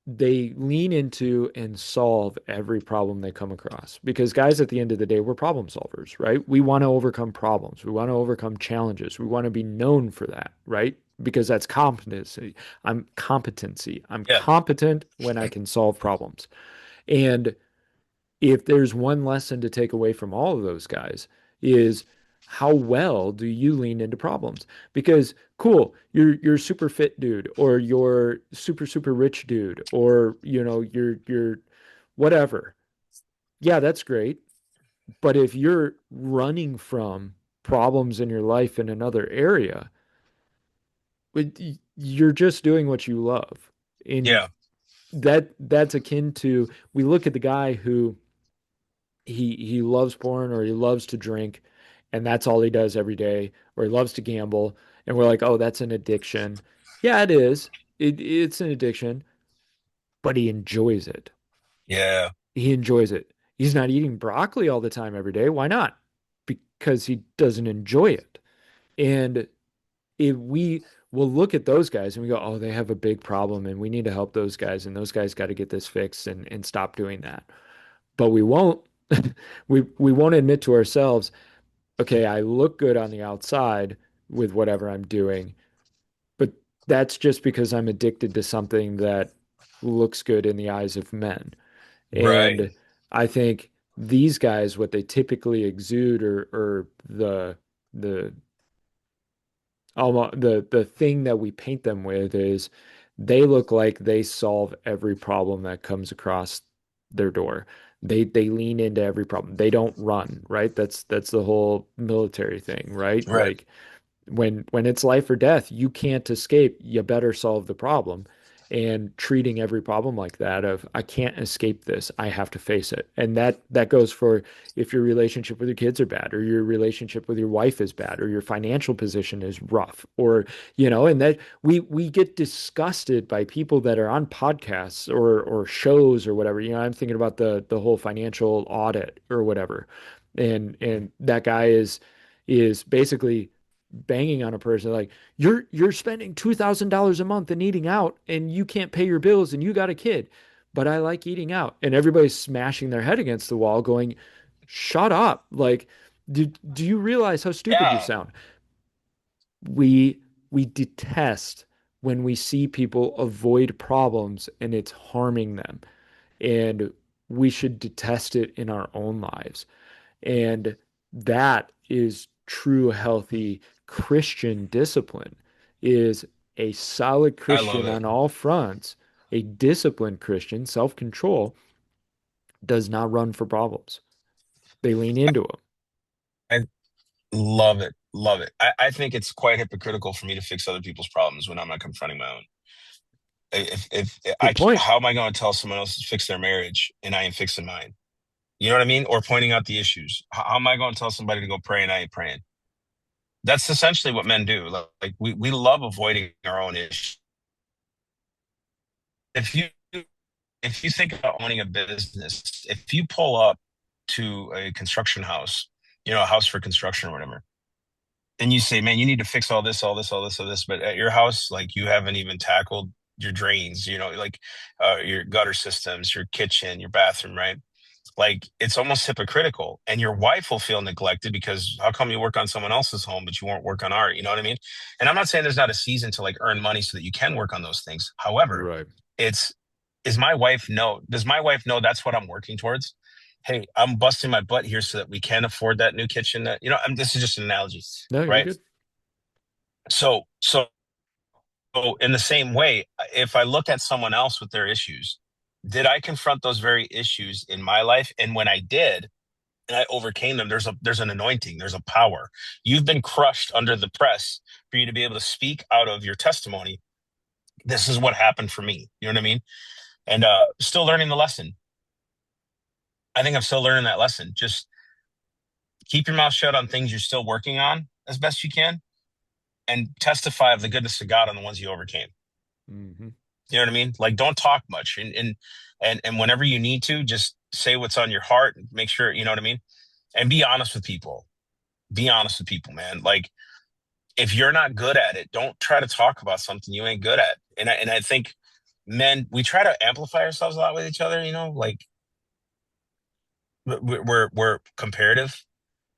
they lean into and solve every problem they come across. Because guys, at the end of the day, we're problem solvers, right? We want to overcome problems. We want to overcome challenges. We want to be known for that, right? Because that's competency. I'm competency. I'm Yeah. competent when I can solve problems. And if there's one lesson to take away from all of those guys is how well do you lean into problems? Because cool, you're a super fit dude, or you're super rich dude, or you're whatever. Yeah, that's great. But if you're running from problems in your life in another area, you're just doing what you love. And Yeah. that's akin to we look at the guy who he loves porn or he loves to drink and that's all he does every day or he loves to gamble and we're like, "Oh, that's an addiction." Yeah, it is. It's an addiction, but he enjoys it. Yeah. He enjoys it. He's not eating broccoli all the time every day. Why not? Because he doesn't enjoy it. And if we will look at those guys and we go, "Oh, they have a big problem and we need to help those guys and those guys got to get this fixed and stop doing that." But we won't we won't admit to ourselves, okay, I look good on the outside with whatever I'm doing, but that's just because I'm addicted to something that looks good in the eyes of men. Right. And I think these guys, what they typically exude or the almost the thing that we paint them with is they look like they solve every problem that comes across their door. They lean into every problem. They don't run, right? That's the whole military thing, right? Right. Like when it's life or death, you can't escape. You better solve the problem. And treating every problem like that of I can't escape this. I have to face it. And that goes for if your relationship with your kids are bad or your relationship with your wife is bad or your financial position is rough or and that we get disgusted by people that are on podcasts or shows or whatever. I'm thinking about the whole financial audit or whatever. And that guy is basically banging on a person like you're spending $2,000 a month and eating out and you can't pay your bills and you got a kid, but I like eating out. And everybody's smashing their head against the wall going, "Shut up." Like, do you realize how stupid you Yeah. sound? We detest when we see people avoid problems and it's harming them. And we should detest it in our own lives. And that is true healthy Christian discipline is a solid I love Christian it. on all fronts, a disciplined Christian, self-control does not run for problems. They lean into them. I love it. Love it. I think it's quite hypocritical for me to fix other people's problems when I'm not confronting my own. If Good point. how am I going to tell someone else to fix their marriage and I ain't fixing mine? You know what I mean? Or pointing out the issues. How am I going to tell somebody to go pray and I ain't praying? That's essentially what men do. Like we love avoiding our own issues. If you if you think about owning a business, if you pull up to a construction house, a house for construction or whatever, and you say, man, you need to fix all this, all this, all this, all this, but at your house, like you haven't even tackled. your drains, like your gutter systems, your kitchen, your bathroom, right? Like it's almost hypocritical. And your wife will feel neglected because how come you work on someone else's home, but you won't work on art? You know what I mean? And I'm not saying there's not a season to like earn money so that you can work on those things. However, Right. it's does my wife know that's what I'm working towards? Hey, I'm busting my butt here so that we can afford that new kitchen that, this is just an analogy, No, you're right? good. So in the same way, if I look at someone else with their issues, did I confront those very issues in my life? And when I did, and I overcame them, there's an anointing, there's a power. You've been crushed under the press for you to be able to speak out of your testimony. This is what happened for me. You know what I mean? And still learning the lesson. I think I'm still learning that lesson. Just keep your mouth shut on things you're still working on as best you can, and testify of the goodness of God on the ones you overcame. Hmm. You know what I mean? Like don't talk much, and whenever you need to, just say what's on your heart. And make sure you know what I mean, and be honest with people. Be honest with people, man. Like if you're not good at it, don't try to talk about something you ain't good at. And I think men, we try to amplify ourselves a lot with each other. Like we're comparative.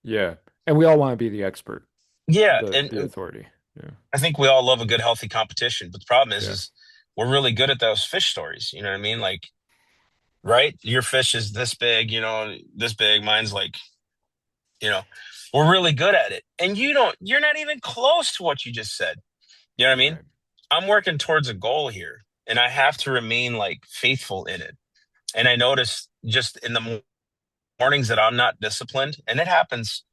Yeah. And we all want to be the expert, Yeah, the and authority. Yeah. I think we all love a good, healthy competition. But the problem is, Yeah. is we're really good at those fish stories. You know what I mean? Like, right? Your fish is this big, this big. Mine's like, you know, we're really good at it. And you're not even close to what you just said. You know what I mean? Right. I'm working towards a goal here and I have to remain like faithful in it. And I notice just in the mornings that I'm not disciplined, and it happens,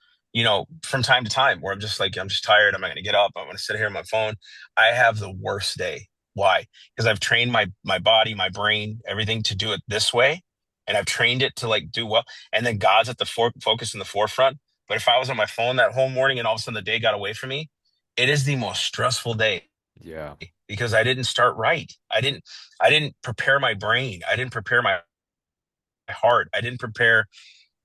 from time to time where I'm just like, I'm just tired. I'm not going to get up. I'm going to sit here on my phone. I have the worst day. Why? Because I've trained my body, my brain, everything to do it this way. And I've trained it to like do well. And then God's at the focus in the forefront. But if I was on my phone that whole morning and all of a sudden the day got away from me, it is the most stressful day Yeah. because I didn't start right. I didn't prepare my brain. I didn't prepare my heart. I didn't prepare,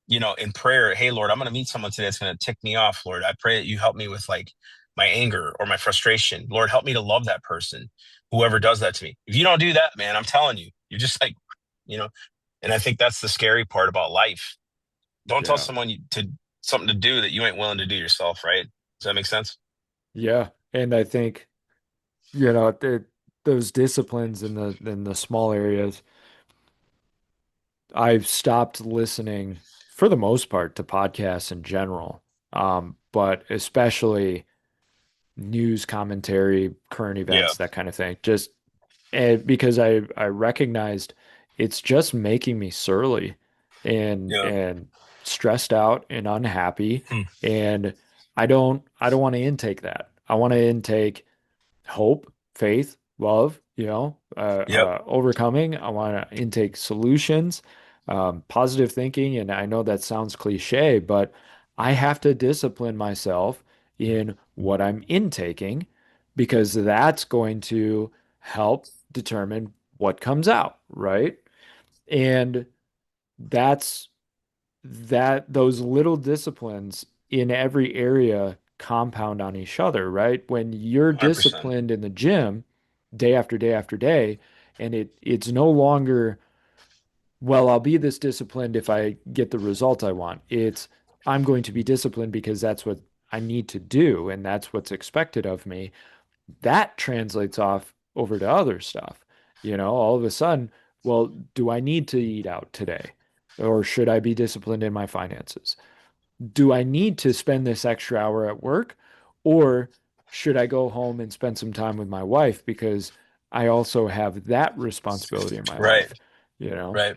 in prayer. Hey, Lord, I'm going to meet someone today that's going to tick me off. Lord, I pray that you help me with like my anger or my frustration. Lord, help me to love that person, whoever does that to me. If you don't do that, man, I'm telling you, you're just like, you know, and I think that's the scary part about life. Don't tell Yeah. someone to something to do that you ain't willing to do yourself, right? Does that make sense? Yeah. And I think, those disciplines in the small areas, I've stopped listening for the most part to podcasts in general. But especially news commentary, current Yeah. events, that kind of thing. Just because I recognized it's just making me surly Yeah. and stressed out and unhappy, Hmm. and I don't want to intake that. I want to intake hope, faith, love, Yep. overcoming. I want to intake solutions, positive thinking. And I know that sounds cliche, but I have to discipline myself in what I'm intaking because that's going to help determine what comes out, right? And that's those little disciplines in every area compound on each other, right? When you're 100%. disciplined in the gym day after day after day, and it's no longer, well, I'll be this disciplined if I get the result I want. It's I'm going to be disciplined because that's what I need to do and that's what's expected of me. That translates off over to other stuff. All of a sudden, well, do I need to eat out today? Or should I be disciplined in my finances? Do I need to spend this extra hour at work? Or should I go home and spend some time with my wife because I also have that responsibility in my Right. life, you know? Right.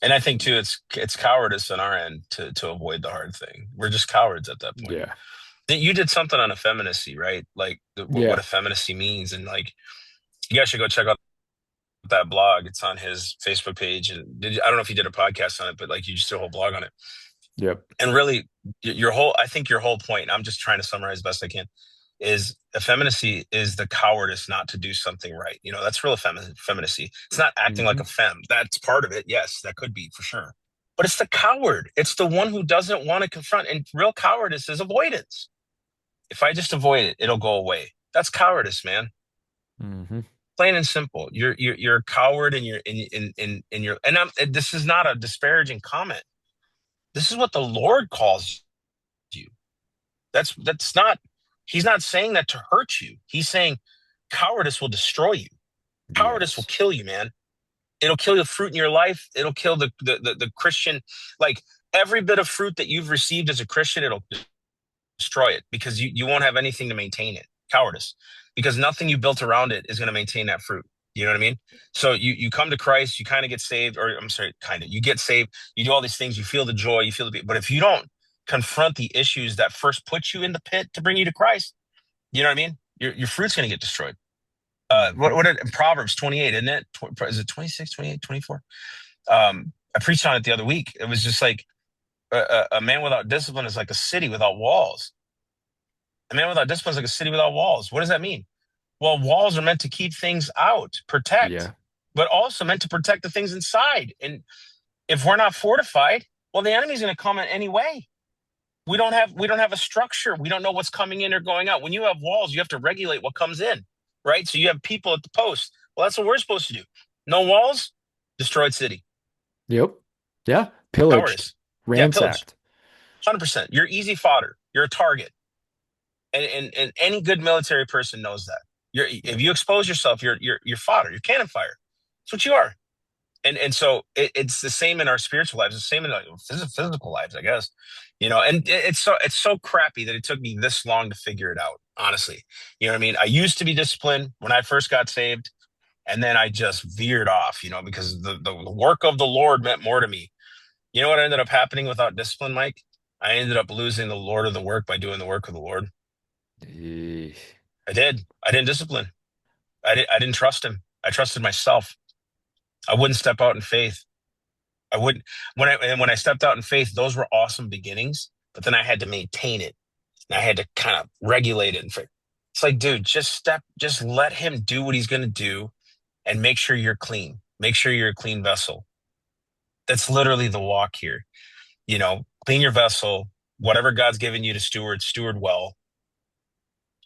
And I think too, it's cowardice on our end to avoid the hard thing. We're just cowards at that point. Yeah. You did something on effeminacy, right? Like what Yeah. effeminacy means, and like you guys should go check out that blog. It's on his Facebook page, and I don't know if he did a podcast on it, but like you just did a whole blog on it. Yep. And really, I think your whole point. I'm just trying to summarize best I can. Is effeminacy is the cowardice not to do something right. That's real effeminacy. It's not acting like Hmm. a femme. That's part of it. Yes, that could be for sure. But it's the coward. It's the one who doesn't want to confront. And real cowardice is avoidance. If I just avoid it, it'll go away. That's cowardice, man. Hmm. Plain and simple. You're a coward, and and this is not a disparaging comment. This is what the Lord calls you. That's not. He's not saying that to hurt you. He's saying cowardice will destroy you. Cowardice will Yes. kill you, man. It'll kill the fruit in your life. It'll kill the Christian, like every bit of fruit that you've received as a Christian. It'll destroy it because you won't have anything to maintain it. Cowardice, because nothing you built around it is going to maintain that fruit. You know what I mean? So you come to Christ, you kind of get saved, or I'm sorry, kind of you get saved. You do all these things. You feel the joy. You feel the. But if you don't confront the issues that first put you in the pit to bring you to Christ, you know what I mean? Your fruit's going to get destroyed. Hmm. What in Proverbs 28, isn't it? Is it 26, 28, 24? I preached on it the other week. It was just like a man without discipline is like a city without walls. A man without discipline is like a city without walls. What does that mean? Well, walls are meant to keep things out, protect, Yeah. but also meant to protect the things inside. And if we're not fortified, well, the enemy's going to come in any way. We don't have a structure. We don't know what's coming in or going out. When you have walls, you have to regulate what comes in, right? So you have people at the post. Well, that's what we're supposed to do. No walls, destroyed city. Yep. Yeah. Pillaged, Cowardice. Yeah, pillage. ransacked. 100%. You're easy fodder. You're a target. And any good military person knows that. Yeah. If you expose yourself, you're fodder. You're cannon fire. That's what you are. And so it's the same in our spiritual lives. It's the same in our physical lives, I guess. And it's so crappy that it took me this long to figure it out. Honestly, you know what I mean. I used to be disciplined when I first got saved, and then I just veered off. Because the work of the Lord meant more to me. You know what ended up happening without discipline, Mike? I ended up losing the Lord of the work by doing the work of the Lord. Eh, I did. I didn't discipline. I didn't trust him. I trusted myself. I wouldn't step out in faith. I wouldn't when I stepped out in faith, those were awesome beginnings, but then I had to maintain it. And I had to kind of regulate it. It's like, dude, just let him do what he's gonna do and make sure you're clean. Make sure you're a clean vessel. That's literally the walk here. Clean your vessel, whatever God's given you to steward well,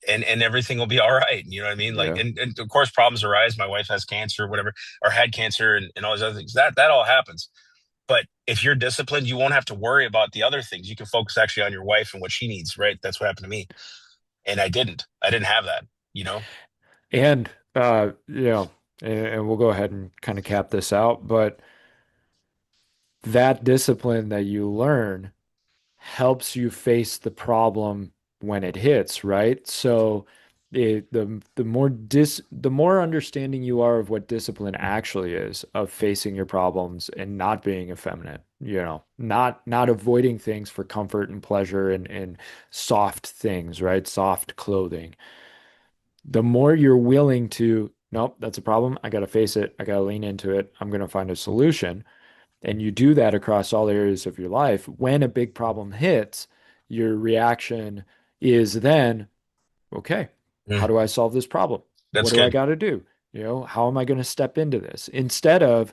and everything will be all right. You know what I mean? Like, yeah. and of course, problems arise. My wife has cancer, or whatever, or had cancer, and all these other things. That all happens. But if you're disciplined, you won't have to worry about the other things. You can focus actually on your wife and what she needs, right? That's what happened to me. And I didn't. I didn't have that, you know? And and we'll go ahead and kind of cap this out, but that discipline that you learn helps you face the problem when it hits, right? So the more understanding you are of what discipline actually is, of facing your problems and not being effeminate, not avoiding things for comfort and pleasure and soft things, right? Soft clothing. The more you're willing to, nope, that's a problem. I got to face it. I got to lean into it. I'm going to find a solution. And you do that across all areas of your life. When a big problem hits, your reaction is then, okay, how Mm, do I solve this problem? What that's do I good. got to do? How am I going to step into this instead of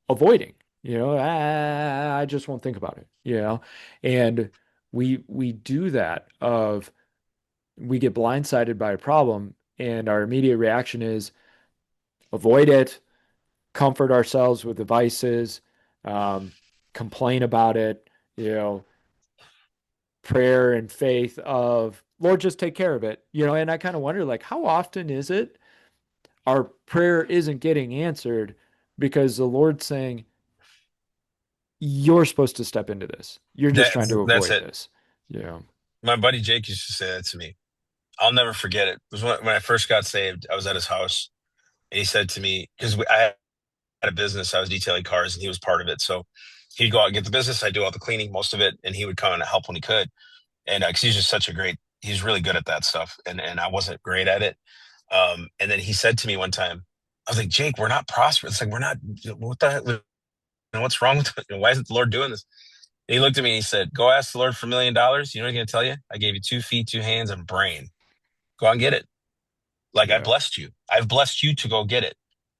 avoiding? I just won't think about it. And we do that of we get blindsided by a problem and our immediate reaction is avoid it, comfort ourselves with devices, um, complain about it, you know, prayer and faith of, Lord, just take care of it. And I kind of wonder, like, how often is it our prayer isn't getting answered because the Lord's saying, you're supposed to step into this. You're just trying to That's avoid it. this. Yeah. My buddy Jake used to say that to me. I'll never forget it. It was when I first got saved. I was at his house, and he said to me, because I had a business, I was detailing cars, and he was part of it. So he'd go out and get the business. I do all the cleaning, most of it, and he would come and help when he could. And because he's just he's really good at that stuff, and I wasn't great at it. And then he said to me one time, I was like, Jake, we're not prosperous. It's like we're not. What the heck? What's wrong with it? Why isn't the Lord doing this? And he looked at me and he said, "Go ask the Lord for $1 million. You know what he's going to tell you? I gave you 2 feet, 2 hands, and brain. Go out and get it. Like I Yeah. blessed you. I've blessed you to go get it.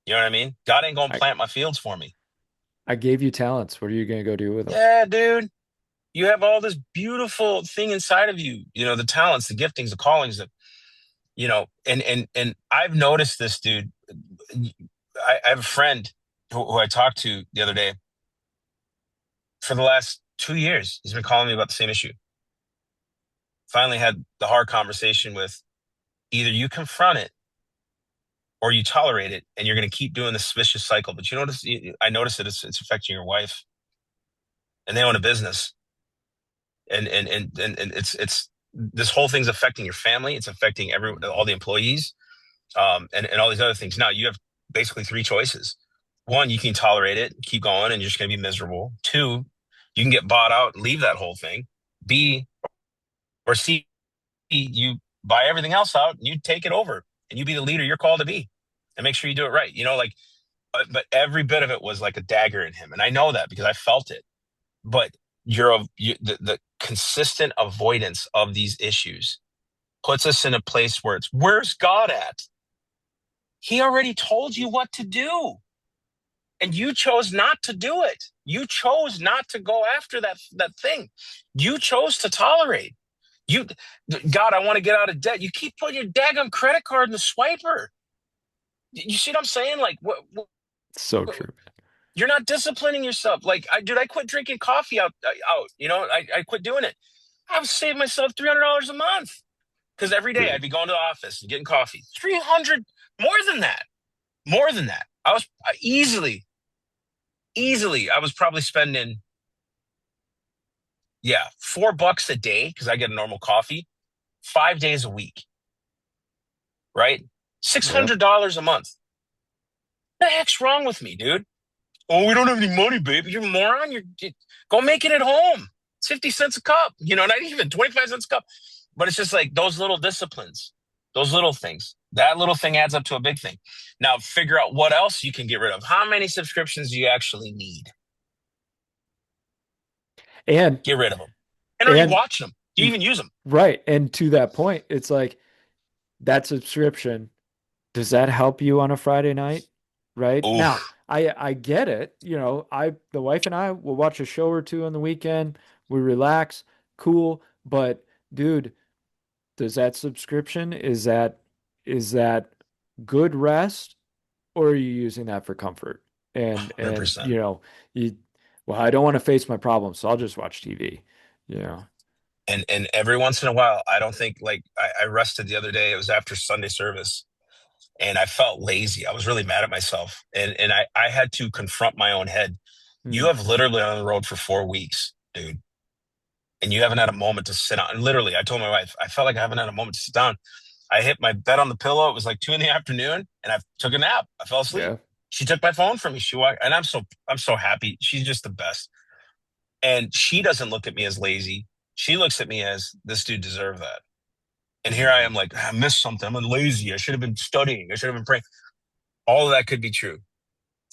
You know what I mean? God ain't going to I, plant my fields for me. I gave you talents. What are you going to go do with them? Yeah, dude. You have all this beautiful thing inside of you. The talents, the giftings, the callings, and I've noticed this, dude. I have a friend who I talked to the other day. For the last 2 years, he's been calling me about the same issue. Finally had the hard conversation with, either you confront it or you tolerate it, and you're going to keep doing this vicious cycle. But you notice, I noticed that it's affecting your wife, and they own a business, and it's this whole thing's affecting your family. It's affecting all the employees, and all these other things. Now you have basically three choices. One, you can tolerate it, keep going, and you're just going to be miserable. Two, you can get bought out and leave that whole thing. B or C, you buy everything else out and you take it over and you be the leader you're called to be, and make sure you do it right. Like, but every bit of it was like a dagger in him, and I know that because I felt it. But the consistent avoidance of these issues puts us in a place where it's, where's God at? He already told you what to do, and you chose not to do it. You chose not to go after that thing. You chose to tolerate. You, God, I want to get out of debt. You keep putting your daggum credit card in the swiper. You see what I'm saying? Like, So true. you're not disciplining yourself. Like, I quit drinking coffee out. I quit doing it. I was saving myself $300 a month because every day I'd Dude. be going to the office and getting coffee. 300, more than that, more than that. I was easily, I was probably spending, yeah, $4 a day because I get a normal coffee, 5 days a week, right? Six Yeah. hundred dollars a month. What the heck's wrong with me, dude? Oh, we don't have any money, baby. You're a moron. Go make it at home. It's 50 cents a cup. Not even 25 cents a cup. But it's just like those little disciplines, those little things. That little thing adds up to a big thing. Now figure out what else you can get rid of. How many subscriptions do you actually need? And Get rid of them. And are you and watching them? Do you even use them? right. And to that point, it's like that subscription, does that help you on a Friday night? Right? Now, Oof, I get it. The wife and I will watch a show or two on the weekend. We relax, cool. But dude, does that subscription, is that good rest, or are you using that for comfort? And 100%. you well, I don't want to face my problems, so I'll just watch TV. You know. And every once in a while, I don't think, like, I rested the other day. It was after Sunday service, and I felt lazy. I was really mad at myself, and I had to confront my own head. You Hmm. have literally been on the road for 4 weeks, dude, and you haven't had a moment to sit down. And literally, I told my wife, I felt like I haven't had a moment to sit down. I hit my bed on the pillow. It was like 2 in the afternoon, and I took a nap. I fell asleep. Yeah. She took my phone from me. She walked, and I'm so happy. She's just the best. And she doesn't look at me as lazy. She looks at me as, this dude deserved that. And here I am, like, I missed something. I'm lazy. I should have been studying. I should have been praying. All of that could be true.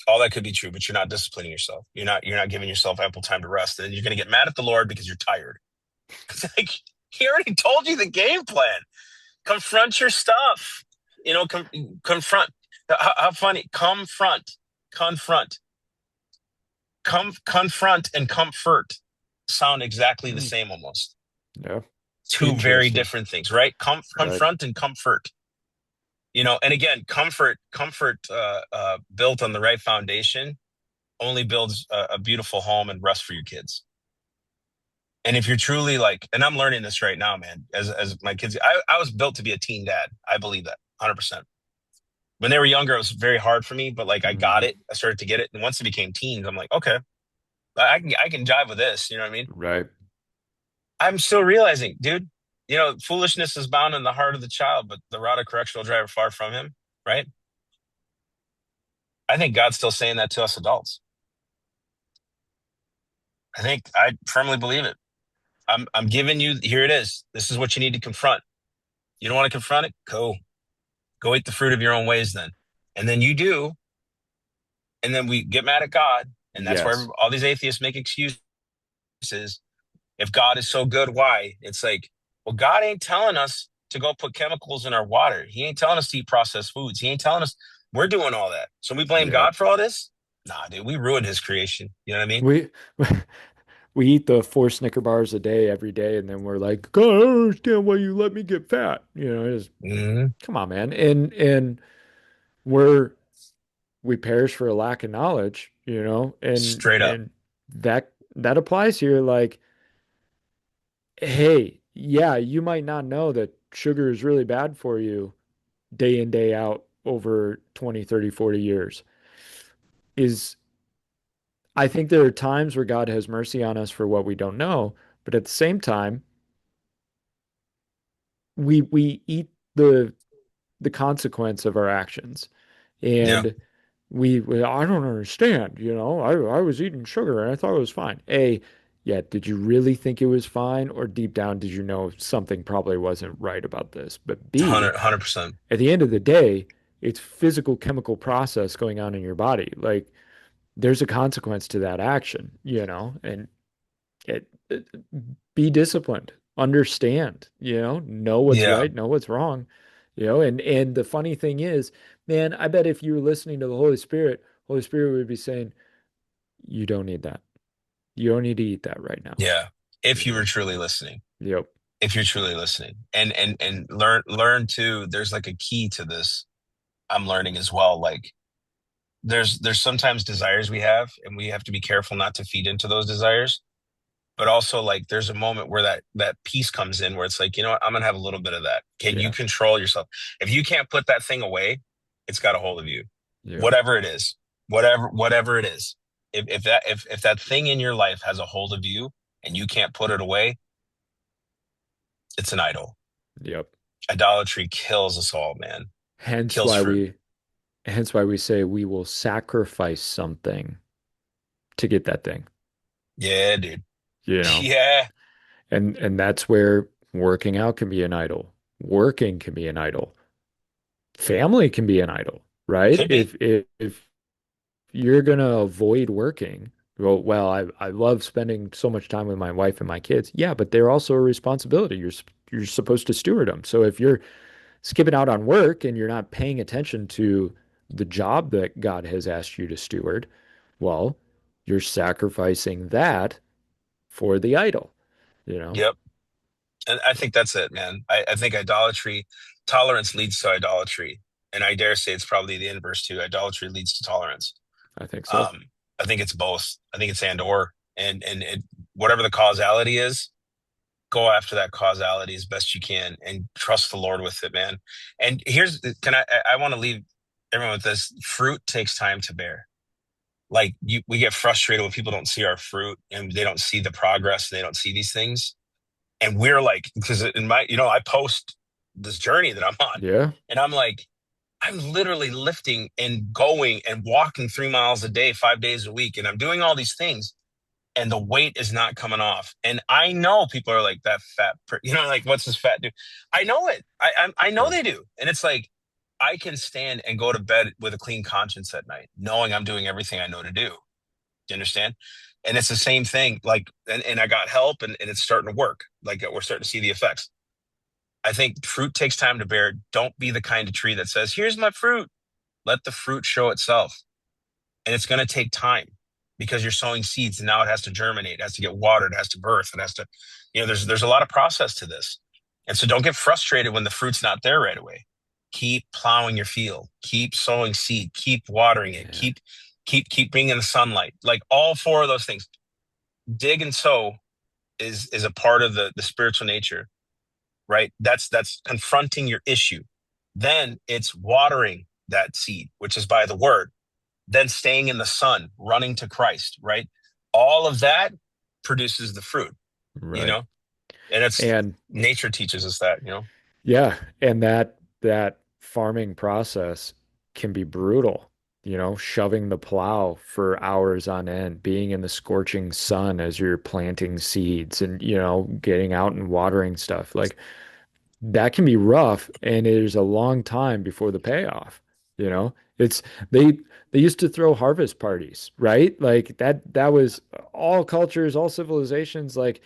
All that could be true, but you're not disciplining yourself. You're not giving yourself ample time to rest. And you're going to get mad at the Lord because you're tired. It's like, he already told you the game plan. Confront your stuff. Confront. How funny. Confront, confront, and comfort sound exactly the Hmm. same almost. Yeah. Two very Interesting. different things, right? Right. Confront and comfort. And again, comfort built on the right foundation only builds a beautiful home and rest for your kids. And if you're truly like, and I'm learning this right now, man, as my kids, I was built to be a teen dad. I believe that 100%. When they were younger, it was very hard for me, but like I got Hmm. it. I started to get it. And once they became teens, I'm like, okay, I can jive with this. You know what I mean? Right. I'm still realizing, dude, foolishness is bound in the heart of the child, but the rod of correction will drive far from him, right? I think God's still saying that to us adults. I firmly believe it. I'm giving you, here it is. This is what you need to confront. You don't want to confront it? Go eat the fruit of your own ways then. And then you do, and then we get mad at God, and that's where Yes. all these atheists make excuses. If God is so good, why? It's like, well, God ain't telling us to go put chemicals in our water. He ain't telling us to eat processed foods. He ain't telling us we're doing all that. So we blame Yeah. God for all this? Nah, dude, we ruined his creation. You know what I mean? We we eat the 4 Snicker bars a day every day, and then we're like, God, I don't understand why you let me get fat. Just Hmm. come on, man. And we're we perish for a lack of knowledge, and Straight up. that applies here. Like, hey, yeah, you might not know that sugar is really bad for you day in, day out over 20, 30, 40 years. Is I think there are times where God has mercy on us for what we don't know, but at the same time, we eat the consequence of our actions. Yeah. And I don't understand, I was eating sugar and I thought it was fine. Yeah, did you really think it was fine, or deep down did you know something probably wasn't right about this? But B, 100%. at the end of the day, it's physical chemical process going on in your body. Like, there's a consequence to that action, and it be disciplined, understand, know what's Yeah. right, know what's wrong, and the funny thing is, man, I bet if you were listening to the Holy Spirit would be saying, you don't need that. You don't need to eat that right now. Yeah. If You you were know? truly listening. Yep. If you're truly listening. And learn too, there's like a key to this I'm learning as well. Like there's sometimes desires we have and we have to be careful not to feed into those desires. But also like there's a moment where that peace comes in where it's like, you know what, I'm gonna have a little bit of that. Can you Yeah. control yourself? If you can't put that thing away, it's got a hold of you. Yep. Whatever it is, whatever it is. If that thing in your life has a hold of you and you can't put it away, it's an idol. Yep. Idolatry kills us all, man. Hence Kills why fruit. we hence why we say we will sacrifice something to get that thing, Yeah, dude. you know. Yeah. And that's where working out can be an idol. Working can be an idol. Family can be an idol, right? Could be. If you're gonna avoid working, I love spending so much time with my wife and my kids. Yeah, but they're also a responsibility. You're supposed to steward them. So if you're skipping out on work and you're not paying attention to the job that God has asked you to steward, well, you're sacrificing that for the idol, you know? Yep. And I think that's it, man. I think idolatry, tolerance leads to idolatry. And I dare say it's probably the inverse too. Idolatry leads to tolerance. I think so. Um, I think it's both. I think it's and or. And whatever the causality is, go after that causality as best you can and trust the Lord with it, man. And I want to leave everyone with this. Fruit takes time to bear. Like we get frustrated when people don't see our fruit and they don't see the progress, and they don't see these things. And we're like, because in my, I post this journey that I'm on, Yeah. and I'm like, I'm literally lifting and going and walking 3 miles a day, 5 days a week, and I'm doing all these things, and the weight is not coming off. And I know people are like that like what's this fat dude? I know it. I know Yeah. they do, and it's like I can stand and go to bed with a clean conscience at night, knowing I'm doing everything I know to do. Do you understand? And it's the same thing. Like, and I got help, and it's starting to work. Like we're starting to see the effects. I think fruit takes time to bear. Don't be the kind of tree that says, "Here's my fruit." Let the fruit show itself, and it's going to take time because you're sowing seeds, and now it has to germinate, it has to get watered, it has to birth, it has to, there's a lot of process to this, and so don't get frustrated when the fruit's not there right away. Keep plowing your field, keep sowing seed, keep watering it, Yeah. keep bringing the sunlight, like all four of those things. Dig and sow is a part of the spiritual nature, right? That's confronting your issue. Then it's watering that seed, which is by the word, then staying in the sun, running to Christ, right? All of that produces the fruit, you Right. know? And it's And nature teaches us that. yeah, and that farming process can be brutal, shoving the plow for hours on end, being in the scorching sun as you're planting seeds and, getting out and watering stuff. Like, that can be rough, and it is a long time before the payoff, you know? It's they used to throw harvest parties, right? Like, that was all cultures, all civilizations, like,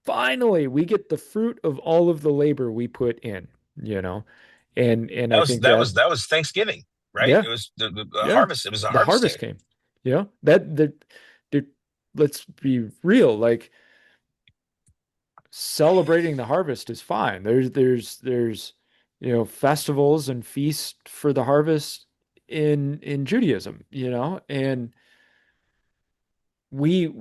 finally we get the fruit of all of the labor we put in, you know? And That I was think that that, was that was Thanksgiving, right? yeah, It was the yeah, harvest. It was a the harvest harvest day. came, dude, let's be real. Like, celebrating the harvest is fine. There's festivals and feasts for the harvest. in Judaism, and we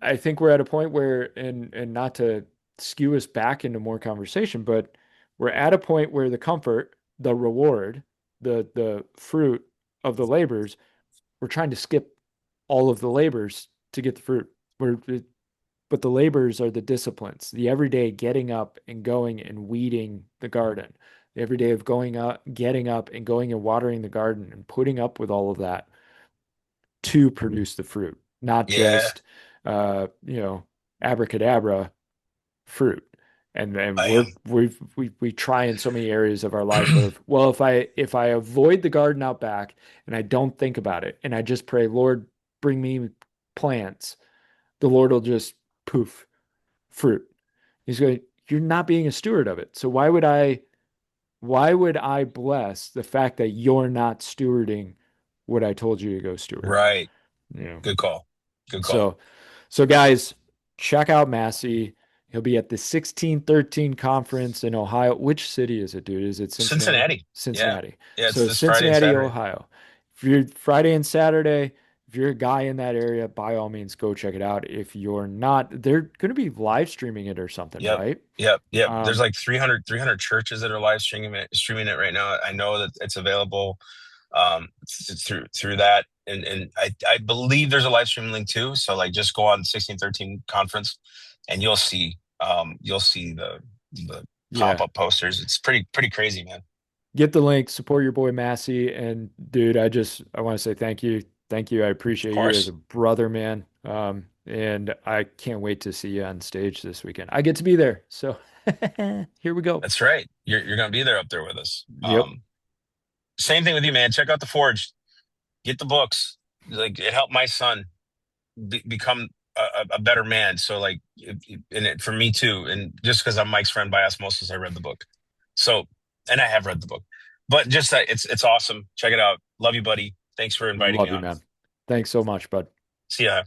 I think we're at a point where, and not to skew us back into more conversation, but we're at a point where the comfort, the reward, the fruit of the labors, we're trying to skip all of the labors to get the fruit. We're But the labors are the disciplines, the everyday getting up and going and weeding the garden, the everyday of going up, getting up and going and watering the garden and putting up with all of that to produce the fruit, not Yeah, just abracadabra fruit. And I we're am. we try in so many areas of our life of, well, if I avoid the garden out back and I don't think about it and I just pray, Lord, bring me plants, the Lord will just poof, fruit. He's going, you're not being a steward of it. So why would I bless the fact that you're not stewarding what I told you to go steward? Right. You know. Good call. Good call. So so guys, check out Massey. He'll be at the 1613 conference in Ohio. Which city is it, dude? Is it Cincinnati? Cincinnati. Yeah. Cincinnati. Yeah, it's So this Friday and Cincinnati, Saturday. Ohio. If you're Friday and Saturday, if you're a guy in that area, by all means go check it out. If you're not, they're going to be live streaming it or something, Yep. right? Yep. There's Um, like 300 churches that are live streaming it right now. I know that it's available through that. And I believe there's a live stream link too. So like just go on 1613 conference and you'll see the yeah. pop-up posters. It's pretty crazy, man. Get the link, support your boy Massey, and dude, I want to say thank you. Thank you. I Of appreciate you as a course. brother, man. And I can't wait to see you on stage this weekend. I get to be there. So here we go. That's right. You're gonna be there up there with us. Yep. Same thing with you, man. Check out the Forge. Get the books. Like it helped my son become a better man. So like, and it for me too. And just because I'm Mike's friend by osmosis, I read the book. So, and I have read the book, but just that it's awesome. Check it out. Love you, buddy. Thanks for inviting me Love you, on. man. Thanks so much, bud. See ya.